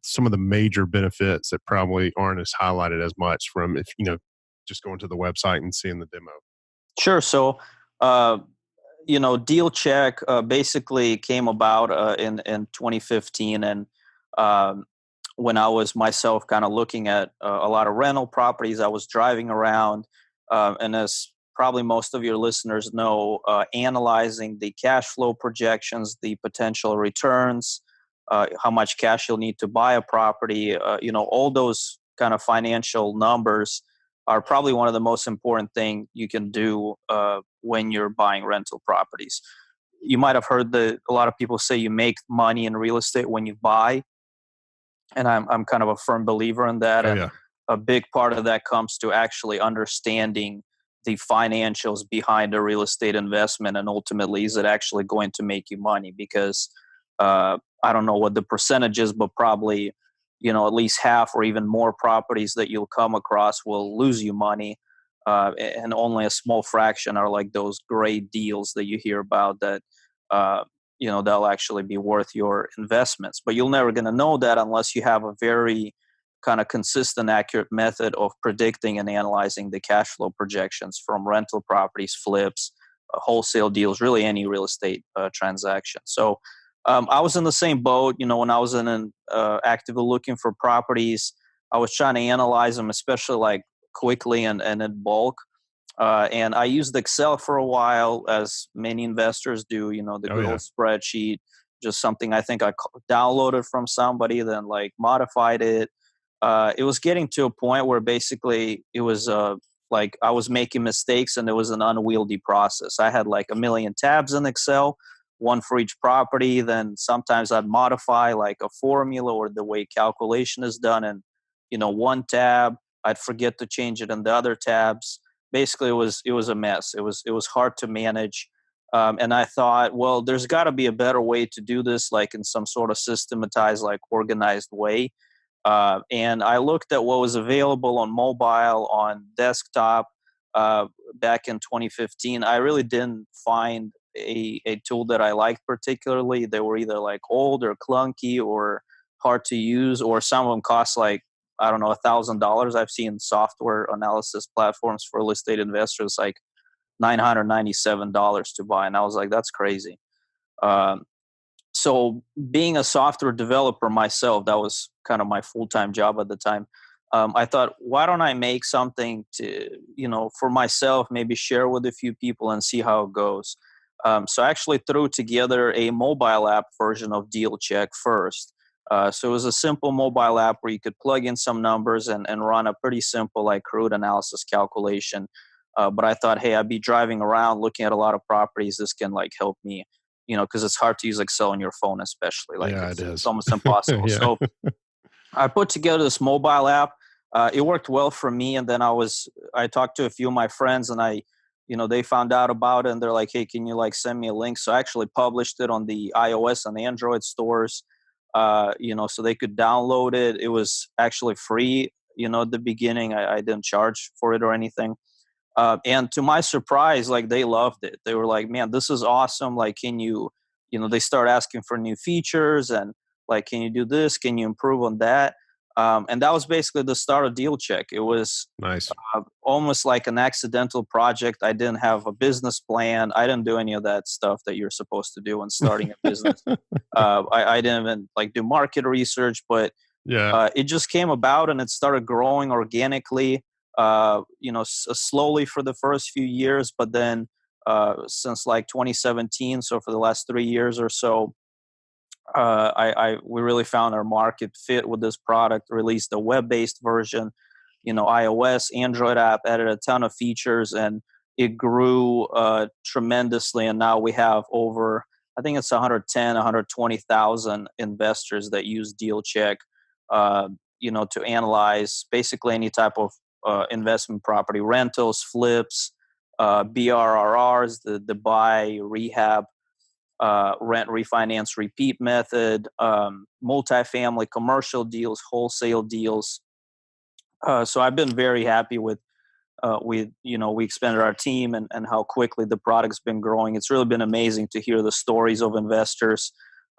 some of the major benefits that probably aren't as highlighted as much from if just going to the website and seeing the demo. Sure. So, uh, Deal Check basically came about in 2015, and um, when I was myself kind of looking at a lot of rental properties, I was driving around, and as probably most of your listeners know, analyzing the cash flow projections, the potential returns, how much cash you'll need to buy a property, all those kind of financial numbers are probably one of the most important thing you can do when you're buying rental properties. You might have heard that a lot of people say you make money in real estate when you buy, and I'm kind of a firm believer in that. Oh And yeah, a big part of that comes to actually understanding the financials behind a real estate investment, and ultimately, is it actually going to make you money? Because I don't know what the percentage is, but probably at least half or even more properties that you'll come across will lose you money, and only a small fraction are like those great deals that you hear about that uh, they'll actually be worth your investments. But you're never going to know that unless you have a very kind of consistent, accurate method of predicting and analyzing the cash flow projections from rental properties, flips, wholesale deals, really any real estate transaction. So I was in the same boat. When I was actively looking for properties, I was trying to analyze them, especially like quickly and in bulk. And I used Excel for a while, as many investors do. The oh good yeah. old spreadsheet, just something I think I downloaded from somebody, then like modified it. It was getting to a point where basically it was like I was making mistakes, and it was an unwieldy process. I had like a million tabs in Excel, one for each property. Then sometimes I'd modify like a formula or the way calculation is done, and one tab I'd forget to change it in the other tabs. Basically, it was a mess. It was hard to manage. And I thought, well, there's got to be a better way to do this, like in some sort of systematized, like organized way. And I looked at what was available on mobile, on desktop, uh, back in 2015. I really didn't find a tool that I liked particularly. They were either like old or clunky or hard to use, or some of them cost like, I don't know, $1,000. I've seen software analysis platforms for real estate investors like $997 to buy, and I was like, that's crazy. Um, so being a software developer myself, that was kind of my full-time job at the time. I thought, why don't I make something to, for myself, maybe share with a few people and see how it goes. So I actually threw together a mobile app version of DealCheck first. So it was a simple mobile app where you could plug in some numbers and run a pretty simple like crude analysis calculation. But I thought, hey, I'd be driving around looking at a lot of properties. This can like help me, because it's hard to use Excel on your phone, especially like Yeah, it it's is. almost impossible. Yeah. So I put together this mobile app. It worked well for me, and then I talked to a few of my friends, and they found out about it, and they're like, "Hey, can you like send me a link?" So I actually published it on the iOS and Android stores, so they could download it. It was actually free, at the beginning. I didn't charge for it or anything. And to my surprise, like they loved it. They were like, "Man, this is awesome! Like, can you, they start asking for new features and like, can you do this? Can you improve on that?" And that was basically the start of DealCheck. It was Nice. almost like an accidental project. I didn't have a business plan. I didn't do any of that stuff that you're supposed to do when starting a business. I didn't even like do market research, but Yeah. it just came about and it started growing organically, slowly for the first few years. But then since like 2017, so for the last 3 years or so, we really found our market fit with this product, released a web-based version, iOS, Android app, added a ton of features, and it grew tremendously. And now we have over, I think it's 110, 120,000 investors that use DealCheck, to analyze basically any type of investment property, rentals, flips, BRRRs, the buy, rehab, rent, refinance, repeat method, multifamily, commercial deals, wholesale deals. So I've been very happy with we expanded our team and how quickly the product's been growing. It's really been amazing to hear the stories of investors.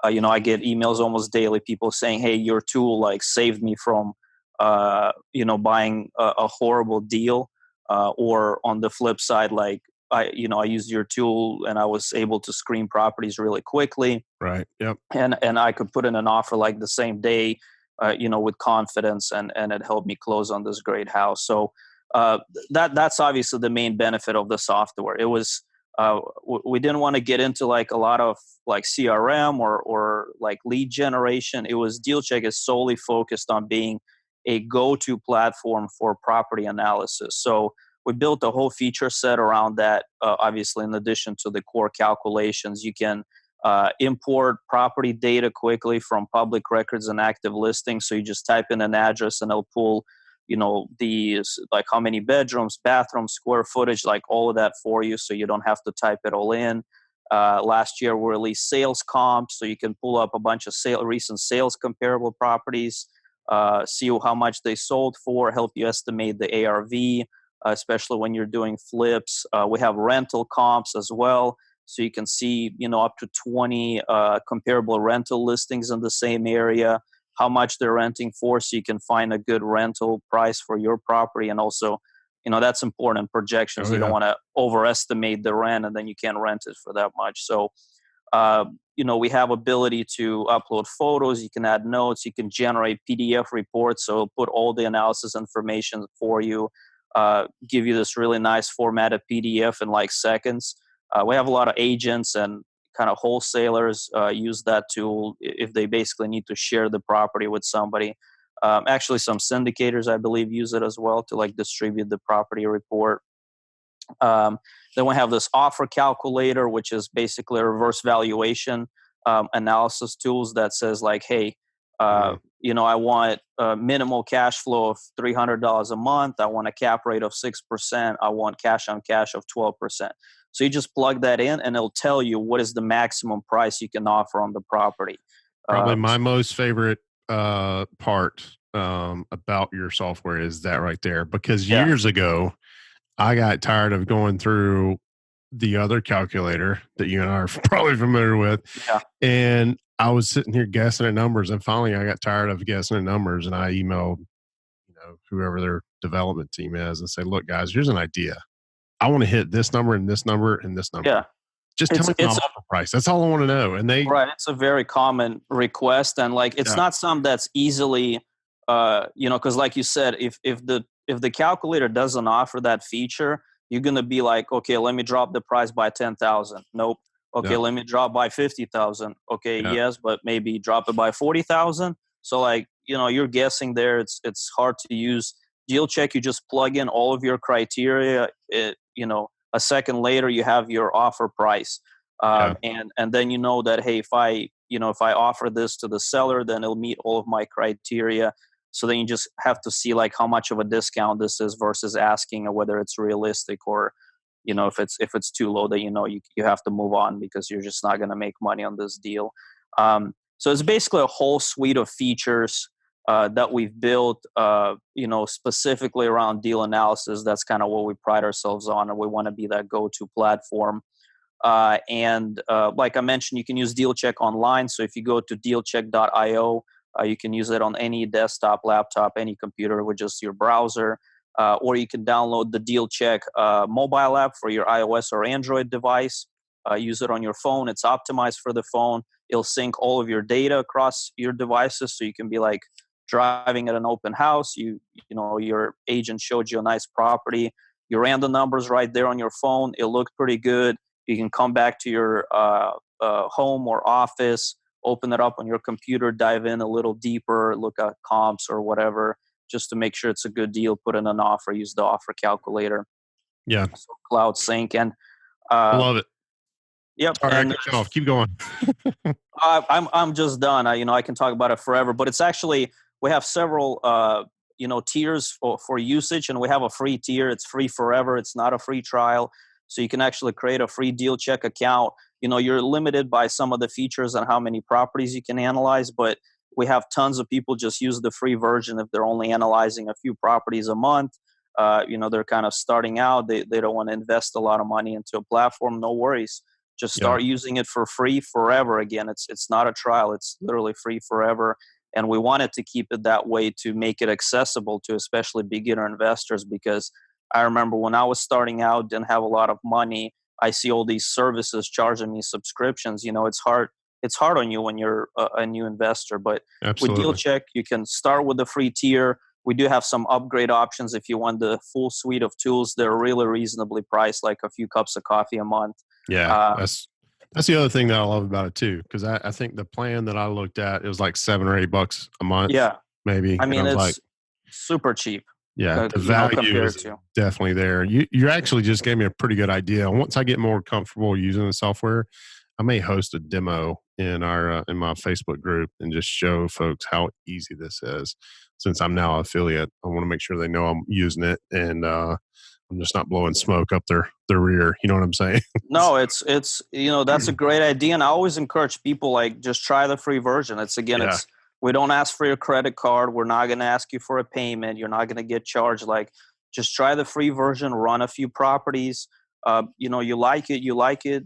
I get emails almost daily, people saying, "Hey, your tool like saved me from buying a horrible deal," or on the flip side, like I used your tool and I was able to screen properties really quickly, Right. Yep. and I could put in an offer like the same day, with confidence, and it helped me close on this great house. So that's obviously the main benefit of the software. It was we didn't want to get into like a lot of like CRM or like lead generation. It was DealCheck is solely focused on being a go-to platform for property analysis. So we built a whole feature set around that. Obviously, in addition to the core calculations, you can import property data quickly from public records and active listings. So you just type in an address and it'll pull, these like how many bedrooms, bathrooms, square footage, like all of that for you. So you don't have to type it all in. Last year we released sales comps, so you can pull up a bunch of recent sales comparable properties, see how much they sold for, help you estimate the ARV, especially when you're doing flips. We have rental comps as well. So you can see, up to 20 comparable rental listings in the same area, how much they're renting for, so you can find a good rental price for your property. And also, that's important in projections. Oh You don't yeah. want to overestimate the rent and then you can't rent it for that much. So, we have ability to upload photos. You can add notes. You can generate PDF reports. So it'll put all the analysis information for you, give you this really nice formatted PDF in like seconds. We have a lot of agents and kind of wholesalers use that tool if they basically need to share the property with somebody. Actually, some syndicators, I believe, use it as well to like distribute the property report. Then we have this offer calculator, which is basically a reverse valuation analysis tools that says like, hey, Mm. I want a minimal cash flow of $300 a month. I want a cap rate of 6%. I want cash on cash of 12%. So you just plug that in and it'll tell you what is the maximum price you can offer on the property. Probably my So, most favorite part about your software is that right there. Because yeah, years ago, I got tired of going through the other calculator that you and I are probably familiar with. yeah, And I was sitting here guessing at numbers. And finally, I got tired of guessing at numbers. And I emailed, whoever their development team is and say, look, guys, here's an idea. I want to hit this number and this number and this number. yeah. Just tell It's me my it's offer price. That's all I want to know. And they, Right, it's a very common request, and like it's yeah, not something that's easily, because like you said, if the calculator doesn't offer that feature, you're gonna be like, okay, let me drop the price by 10,000. Nope. Okay, Yeah. let me drop by 50,000. Okay, Yeah. yes, but maybe drop it by 40,000. So like, you're guessing there. It's hard to use. DealCheck, you just plug in all of your criteria. A second later you have your offer price. Yeah. And then you know that, hey, if I offer this to the seller, then it'll meet all of my criteria. So then you just have to see like how much of a discount this is versus asking, or whether it's realistic, or if it's too low, that you have to move on because you're just not going to make money on this deal. So it's basically a whole suite of features that we've built, specifically around deal analysis. That's kind of what we pride ourselves on, and we want to be that go-to platform. And like I mentioned, you can use DealCheck online. So if you go to dealcheck.io, you can use it on any desktop, laptop, any computer with just your browser. Or you can download the DealCheck mobile app for your iOS or Android device. Use it on your phone. It's optimized for the phone. It'll sync all of your data across your devices, so you can be like driving at an open house. Your agent showed you a nice property. You ran the numbers right there on your phone. It looked pretty good. You can come back to your home or office, open it up on your computer, dive in a little deeper, look at comps or whatever, just to make sure it's a good deal. Put in an offer, use the offer calculator. Yeah. So cloud sync. And I uh, love it. yep. Sorry, I And cut you off. Keep going. I'm just done. I can talk about it forever, but it's actually, we have several tiers for usage, and we have a free tier. It's free forever. It's not a free trial, so you can actually create a free DealCheck account. You're limited by some of the features and how many properties you can analyze, but we have tons of people just use the free version if they're only analyzing a few properties a month. They're kind of starting out. They don't want to invest a lot of money into a platform. No worries, just Yeah. start using it for free forever. Again, it's not a trial. It's literally free forever. And we wanted to keep it that way to make it accessible to especially beginner investors, because I remember when I was starting out, didn't have a lot of money. I see all these services charging me subscriptions. It's hard on you when you're a new investor. But with Absolutely. DealCheck, you can start with the free tier. We do have some upgrade options if you want the full suite of tools. They're really reasonably priced, like a few cups of coffee a month. Yeah. Um, That's the other thing that I love about it too. Cause I think the plan that I looked at, it was like $7 or $8 a month, yeah, maybe. I And I mean, was like, it's super cheap, yeah, the value compared is to. definitely there. You actually just gave me a pretty good idea. Once I get more comfortable using the software, I may host a demo in my Facebook group and just show folks how easy this is. Since I'm now an affiliate, I want to make sure they know I'm using it, and I'm just not blowing smoke up their rear. You know what I'm saying? No, it's that's a great idea, and I always encourage people, like, just try the free version. Yeah. We don't ask for your credit card. We're not going to ask you for a payment. You're not going to get charged. Like, just try the free version. Run a few properties. You like it. You like it.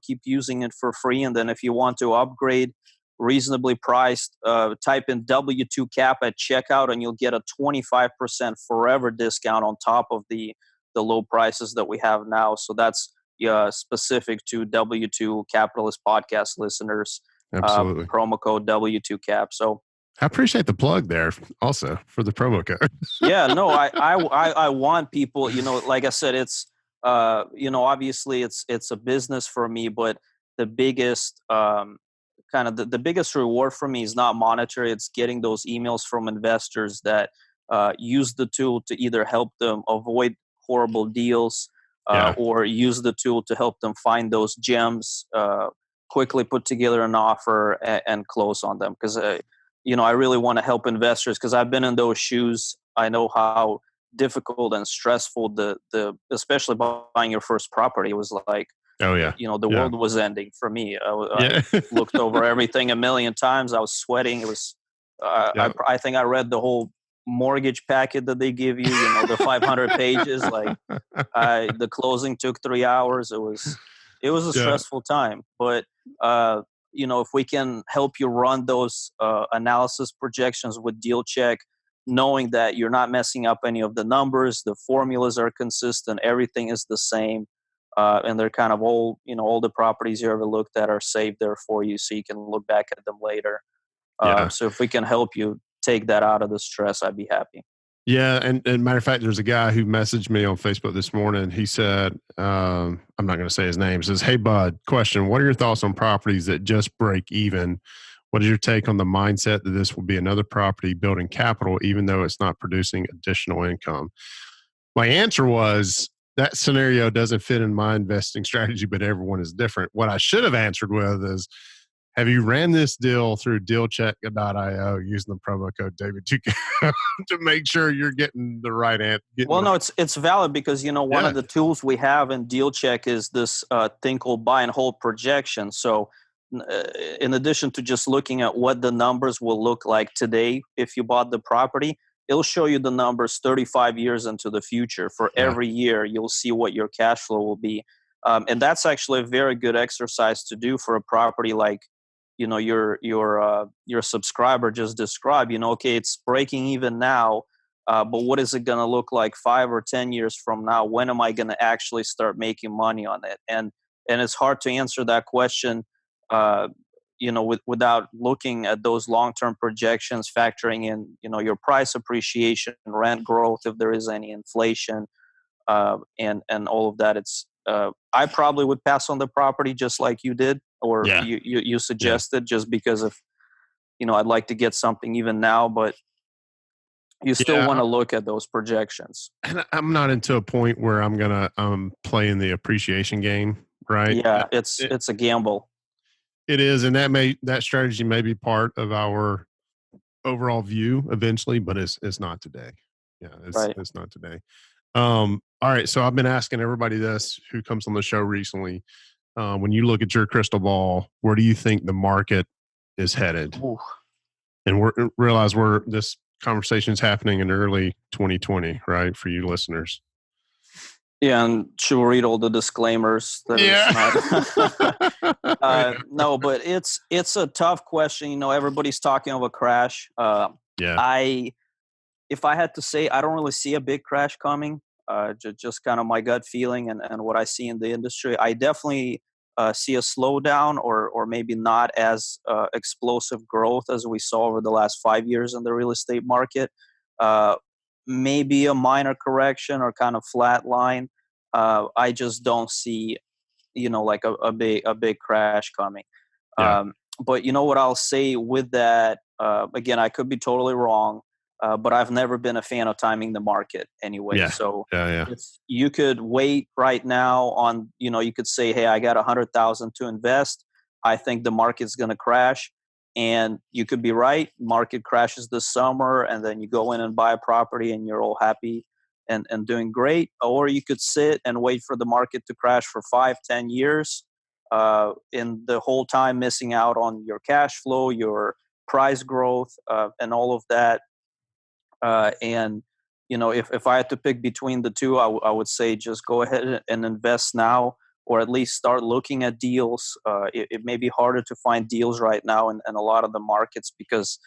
Keep using it for free, and then if you want to upgrade, reasonably priced, type in W2 Cap at checkout, and you'll get a 25% forever discount on top of the low prices that we have now. So that's specific to W2 Capitalist podcast listeners. Absolutely. Promo code W2Cap. So I appreciate the plug there also for the promo code. yeah, no, I want people. Like I said, it's obviously it's a business for me, but the biggest kind of the biggest reward for me is not monetary. It's getting those emails from investors that use the tool to either help them avoid horrible deals, Yeah. or use the tool to help them find those gems, quickly put together an offer, and close on them. Because I really want to help investors, because I've been in those shoes. I know how difficult and stressful the especially buying your first property was like. Oh yeah. The Yeah. world was ending for me. I Yeah. looked over everything a million times. I was sweating. It was. Yeah. I think I read the whole mortgage packet that they give you. The 500 pages. Like, the closing took 3 hours. It was a Yeah. stressful time. But if we can help you run those analysis projections with DealCheck, knowing that you're not messing up any of the numbers, the formulas are consistent, everything is the same, and they're kind of all the properties you ever looked at are saved there for you, so you can look back at them later. Yeah. So if we can help you take that out of the stress, I'd be happy. Yeah, and matter of fact, there's a guy who messaged me on Facebook this morning. He said, I'm not going to say his name. He says, "Hey, bud, question: what are your thoughts on properties that just break even? What is your take on the mindset that this will be another property building capital, even though it's not producing additional income?" My answer was that scenario doesn't fit in my investing strategy, but everyone is different. What I should have answered with is, have you ran this deal through DealCheck.io using the promo code David2K to make sure you're getting the right answer? Well, no, it's valid because one Yeah, of the tools we have in DealCheck is this thing called buy and hold projection. So, in addition to just looking at what the numbers will look like today if you bought the property, it'll show you the numbers 35 years into the future. For yeah, every year, you'll see what your cash flow will be, and that's actually a very good exercise to do for a property like your subscriber just described. Okay, it's breaking even now, but what is it going to look like 5 or 10 years from now? When am I going to actually start making money on it? And it's hard to answer that question, uh, without looking at those long-term projections, factoring in, your price appreciation, rent growth, if there is any inflation, and all of that. I probably would pass on the property just like you did, or yeah, you yeah, suggested, just because of I'd like to get something even now, but you still want yeah. to look at those projections. And I'm not into a point where I'm gonna play in the appreciation game, right? Yeah, it's It, it's a gamble, it is, and that strategy may be part of our overall view eventually, but it's not today. Yeah, right? it's not today. All right, so I've been asking everybody this who comes on the show recently. When you look at your crystal ball, where do you think the market is headed? Ooh. And realize we're this conversation is happening in early 2020, right? For you listeners. Yeah, and she'll read all the disclaimers that is Yeah. not. Yeah. No, but it's a tough question. Everybody's talking of a crash. Yeah. I If I had to say, I don't really see a big crash coming. Just kind of my gut feeling and what I see in the industry. I definitely see a slowdown, or maybe not as explosive growth as we saw over the last 5 years in the real estate market. Uh, Maybe a minor correction or kind of flat line. I just don't see, like a big crash coming. Yeah. Um, but what I'll say with that, again, I could be totally wrong, but I've never been a fan of timing the market anyway. Yeah. So Yeah. Yeah. if you could wait right now on, you could say, hey, I got 100,000 to invest. I think the market's going to crash. And you could be right. Market crashes this summer, and then you go in and buy a property, and you're all happy and doing great. Or you could sit and wait for the market to crash for 5, 10 years, in the whole time missing out on your cash flow, your price growth, and all of that. And if I had to pick between the two, I would say just go ahead and invest now, or at least start looking at deals. It may be harder to find deals right now in a lot of the markets because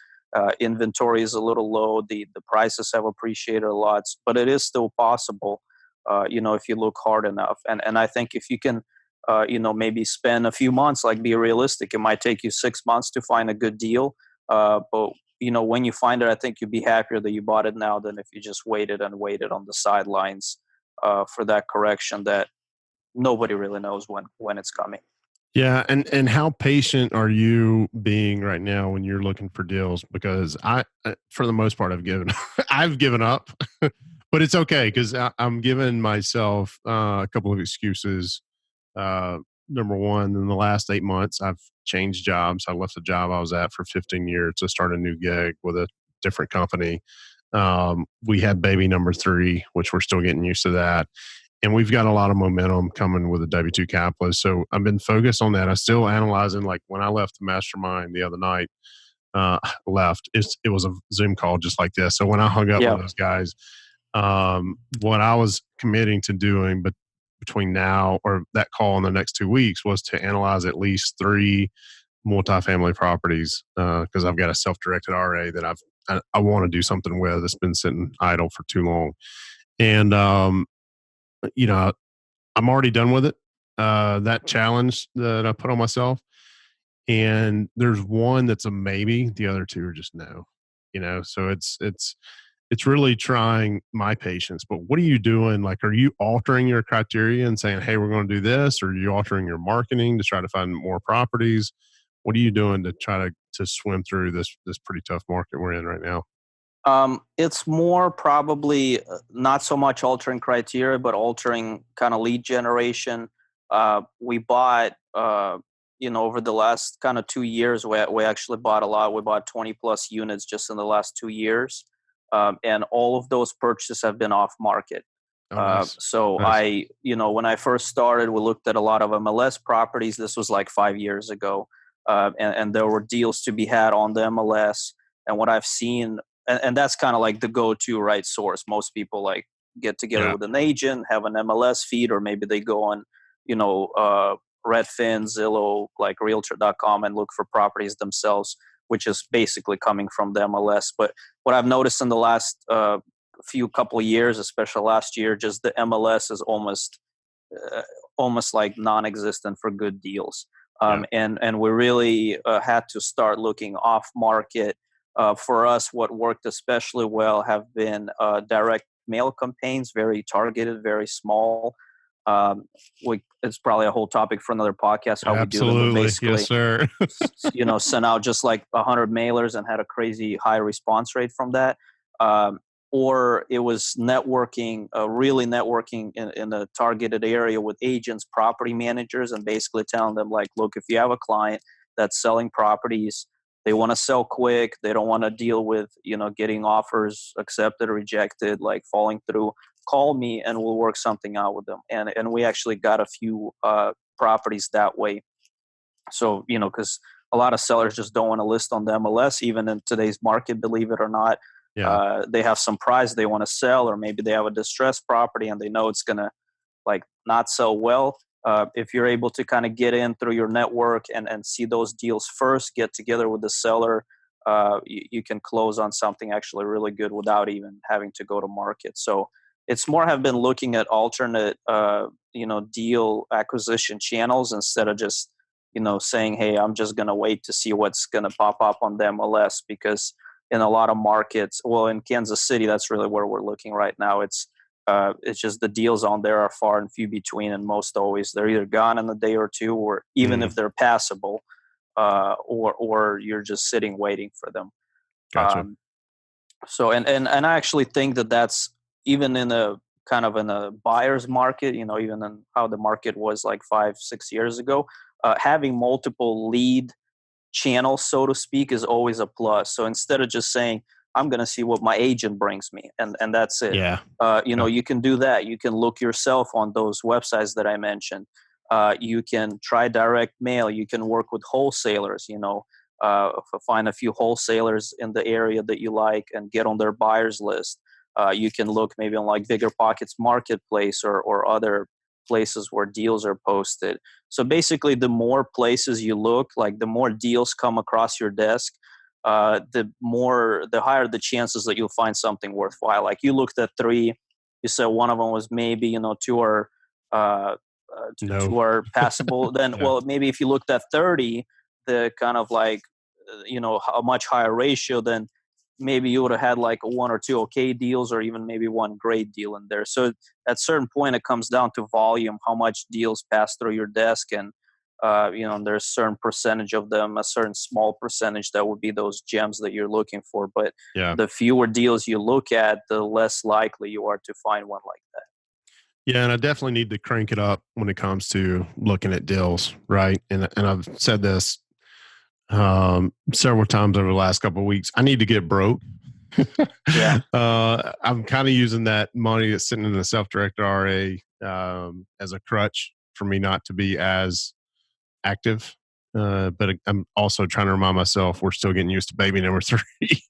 inventory is a little low. The prices have appreciated a lot, but it is still possible. If you look hard enough, and I think if you can, maybe spend a few months, like be realistic, it might take you 6 months to find a good deal. But when you find it, I think you'd be happier that you bought it now than if you just waited and waited on the sidelines for that correction that nobody really knows when it's coming. Yeah, and how patient are you being right now when you're looking for deals? Because for the most part, I've given, I've given up, but it's okay because I'm giving myself a couple of excuses. Uh, Number one, in the last 8 months, I've changed jobs. I left the job I was at for 15 years to start a new gig with a different company. We had baby number three, which we're still getting used to that, and we've got a lot of momentum coming with the W2 capitalist. So I've been focused on that. I still analyzing, like when I left the mastermind the other night, it was a Zoom call just like this. So when I hung up with Yeah, those guys, what I was committing to doing, but between now or that call in the next 2 weeks was to analyze at least three multifamily properties because I've got a self-directed RA that I want to do something with. It's been sitting idle for too long, and you know I'm already done with it. That challenge that I put on myself, and there's one that's a maybe. The other two are just no. So it's it's really trying my patience. But what are you doing? Like, are you altering your criteria and saying, hey, we're going to do this? Or are you altering your marketing to try to find more properties? What are you doing to try to swim through this pretty tough market we're in right now? It's more probably not so much altering criteria, but altering kind of lead generation. We bought, over the last kind of 2 years, we actually bought a lot. We bought 20 plus units just in the last 2 years. And all of those purchases have been off market. Oh, nice. So Nice. when I first started, we looked at a lot of MLS properties. This was like 5 years ago. And there were deals to be had on the MLS. And what I've seen, and that's kind of like the go-to right source. Most people like get together Yeah. with an agent, have an MLS feed, or maybe they go on, Redfin, Zillow, like Realtor.com, and look for properties themselves, which is basically coming from the MLS. But what I've noticed in the last few couple of years, especially last year, just the MLS is uh, almost like non-existent for good deals. Yeah. And we really had to start looking off market. For us, what worked especially well have been direct mail campaigns, very targeted, very small. Um, it's probably a whole topic for another podcast how we do them, but Absolutely. Yes, basically, sir. sent out just like 100 mailers and had a crazy high response rate from that. Um, or it was networking, really networking in a targeted area with agents, property managers, and basically telling them, like, look, if you have a client that's selling properties, they want to sell quick, they don't want to deal with, getting offers accepted or rejected, like falling through, call me and we'll work something out with them. And we actually got a few properties that way. So, because a lot of sellers just don't want to list on the MLS, even in today's market, believe it or not. Yeah. They have some price they want to sell, or maybe they have a distressed property and they know it's going to like not sell well. If you're able to kind of get in through your network and see those deals first, get together with the seller, you can close on something actually really good without even having to go to market. So it's more have been looking at alternate, deal acquisition channels instead of just, saying, hey, I'm just going to wait to see what's going to pop up on the MLS, because in a lot of markets, well, in Kansas City, that's really where we're looking right now. It's just the deals on there are far and few between, and most always they're either gone in a day or two, or even Mhm. if they're passable, or you're just sitting waiting for them. Gotcha. Um, so and I actually think that that's even in a kind of in a buyer's market, even in how the market was like 5-6 years ago, having multiple lead channel, so to speak, is always a plus. So instead of just saying, I'm going to see what my agent brings me, and that's it. Yeah. Yeah. You can do that. You can look yourself on those websites that I mentioned. You can try direct mail. You can work with wholesalers, find a few wholesalers in the area that you like and get on their buyers list. You can look maybe on like Bigger Pockets Marketplace or other places where deals are posted. So basically, the more places you look, like the more deals come across your desk, the higher the chances that you'll find something worthwhile. Like you looked at three, you said one of them was maybe, two are uh, No. two are passable. Then, Yeah. well, maybe if you looked at 30, the kind of like, a much higher ratio, then maybe you would have had like one or two okay deals, or even maybe one great deal in there. So at a certain point, it comes down to volume, how much deals pass through your desk. And, there's a certain percentage of them, a certain small percentage that would be those gems that you're looking for. But Yeah. the fewer deals you look at, the less likely you are to find one like that. Yeah, and I definitely need to crank it up when it comes to looking at deals, right? And I've said this several times over the last couple of weeks. I need to get broke. Yeah. I'm kind of using that money that's sitting in the self-directed RA as a crutch for me not to be as active. But I'm also trying to remind myself we're still getting used to baby number 3.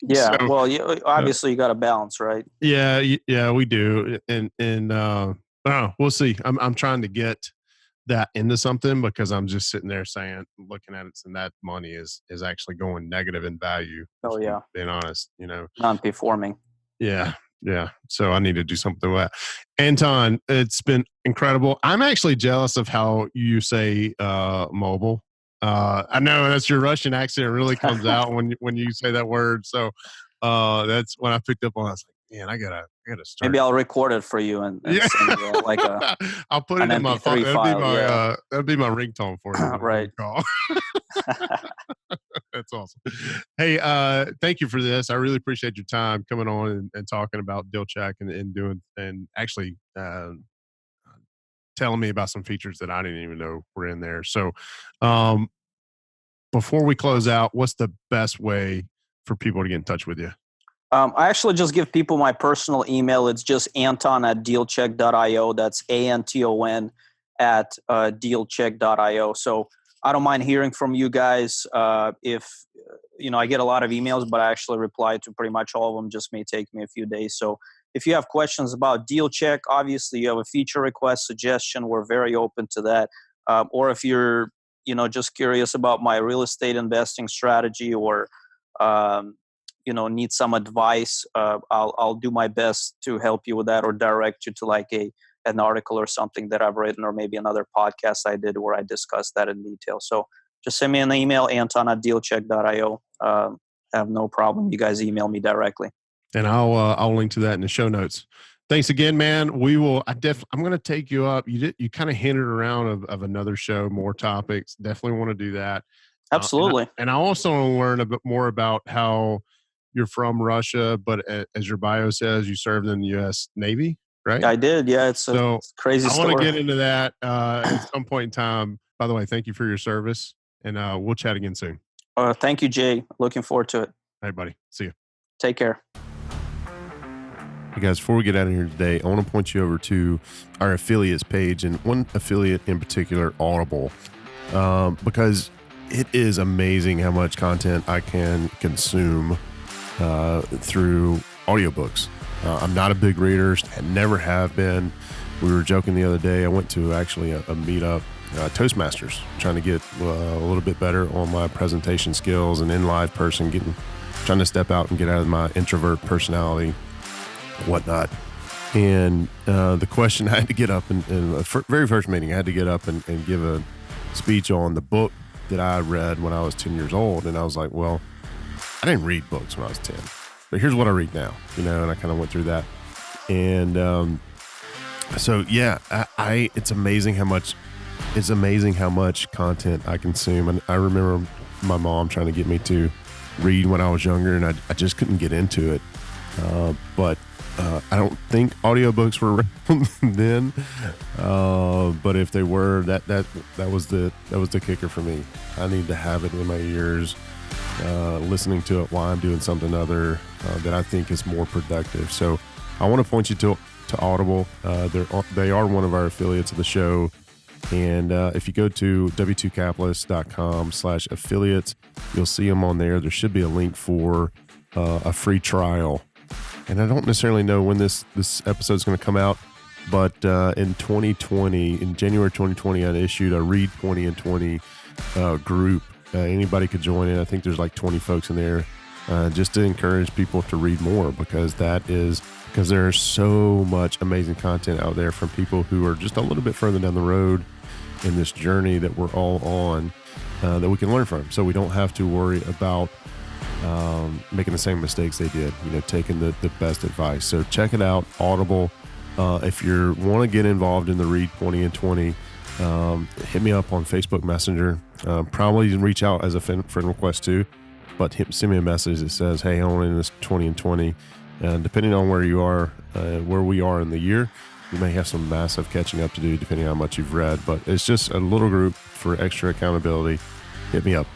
Yeah. So Well, uh, obviously you got to balance, right? yeah, yeah, we do, and I don't know, we'll see. I'm trying to get that into something because I'm just sitting there saying, looking at it, and that money is actually going negative in value. If Oh, I'm yeah. being honest. Non-performing. Yeah, yeah. So I need to do something with that. Anton, it's been incredible. I'm actually jealous of how you say mobile. I know that's your Russian accent really comes out when you say that word. So that's when I picked up on. I was like, Man, I gotta start. Maybe I'll record it for you and Yeah. send you like I'll put an it in my phone. MP3 file. Yeah, That'd be my ringtone for you when right. you call. That's awesome. Hey, thank you for this. I really appreciate your time coming on and talking about DealCheck and doing and actually telling me about some features that I didn't even know were in there. So, um, before we close out, what's the best way for people to get in touch with you? I actually just give people my personal email. It's just Anton at DealCheck.io. That's Anton at DealCheck.io. So I don't mind hearing from you guys. If I get a lot of emails, but I actually reply to pretty much all of them. Just may take me a few days. So if you have questions about DealCheck, obviously you have a feature request, suggestion, we're very open to that. Or if you're just curious about my real estate investing strategy, or need some advice, I'll do my best to help you with that, or direct you to like an article or something that I've written, or maybe another podcast I did where I discussed that in detail. So just send me an email, Anton at DealCheck.io. Have no problem. You guys email me directly. And I'll link to that in the show notes. Thanks again, man. We will. I'm going to take you up. You kind of hinted around of another show, more topics. Definitely want to do that. Absolutely. And I also want to learn a bit more about how you're from Russia, but as your bio says, you served in the U.S. Navy, right? I did. Yeah, it's a crazy story. I want to get into that at some point in time. By the way, thank you for your service, and we'll chat again soon. Thank you, Jay. Looking forward to it. Hey, buddy. See you. Take care. Hey guys, before we get out of here today, I want to point you over to our affiliates page, and one affiliate in particular, Audible, because it is amazing how much content I can consume through audiobooks. I'm not a big reader, and never have been. We were joking the other day. I went to actually a meetup, Toastmasters, trying to get a little bit better on my presentation skills and in live person, trying to step out and get out of my introvert personality, whatnot. And the question, I had to get up in the very first meeting, I had to get up and give a speech on the book that I read when I was 10 years old. And I was like, well, I didn't read books when I was 10, but here's what I read now, and I kind of went through that. And so yeah, it's amazing how much content I consume. And I remember my mom trying to get me to read when I was younger, and I just couldn't get into it. But I don't think audiobooks were around then. But if they were, that was the kicker for me. I need to have it in my ears, listening to it while I'm doing something other that I think is more productive. So I want to point you to Audible. They are one of our affiliates of the show. And if you go to w2capitalist.com/affiliates, you'll see them on there. There should be a link for a free trial. And I don't necessarily know when this episode is going to come out, but in January 2020, I issued a Read 20 and 20 group. Anybody could join it. I think there's like 20 folks in there, just to encourage people to read more, because there's so much amazing content out there from people who are just a little bit further down the road in this journey that we're all on, that we can learn from. So we don't have to worry about making the same mistakes they did, taking the best advice. So check it out, Audible. If you want to get involved in the Read 20 and 20, hit me up on Facebook Messenger. Probably reach out as a friend request too, but send me a message that says, hey, I want in this 20 and 20. And depending on where you are, where we are in the year, you may have some massive catching up to do depending on how much you've read, but it's just a little group for extra accountability. Hit me up.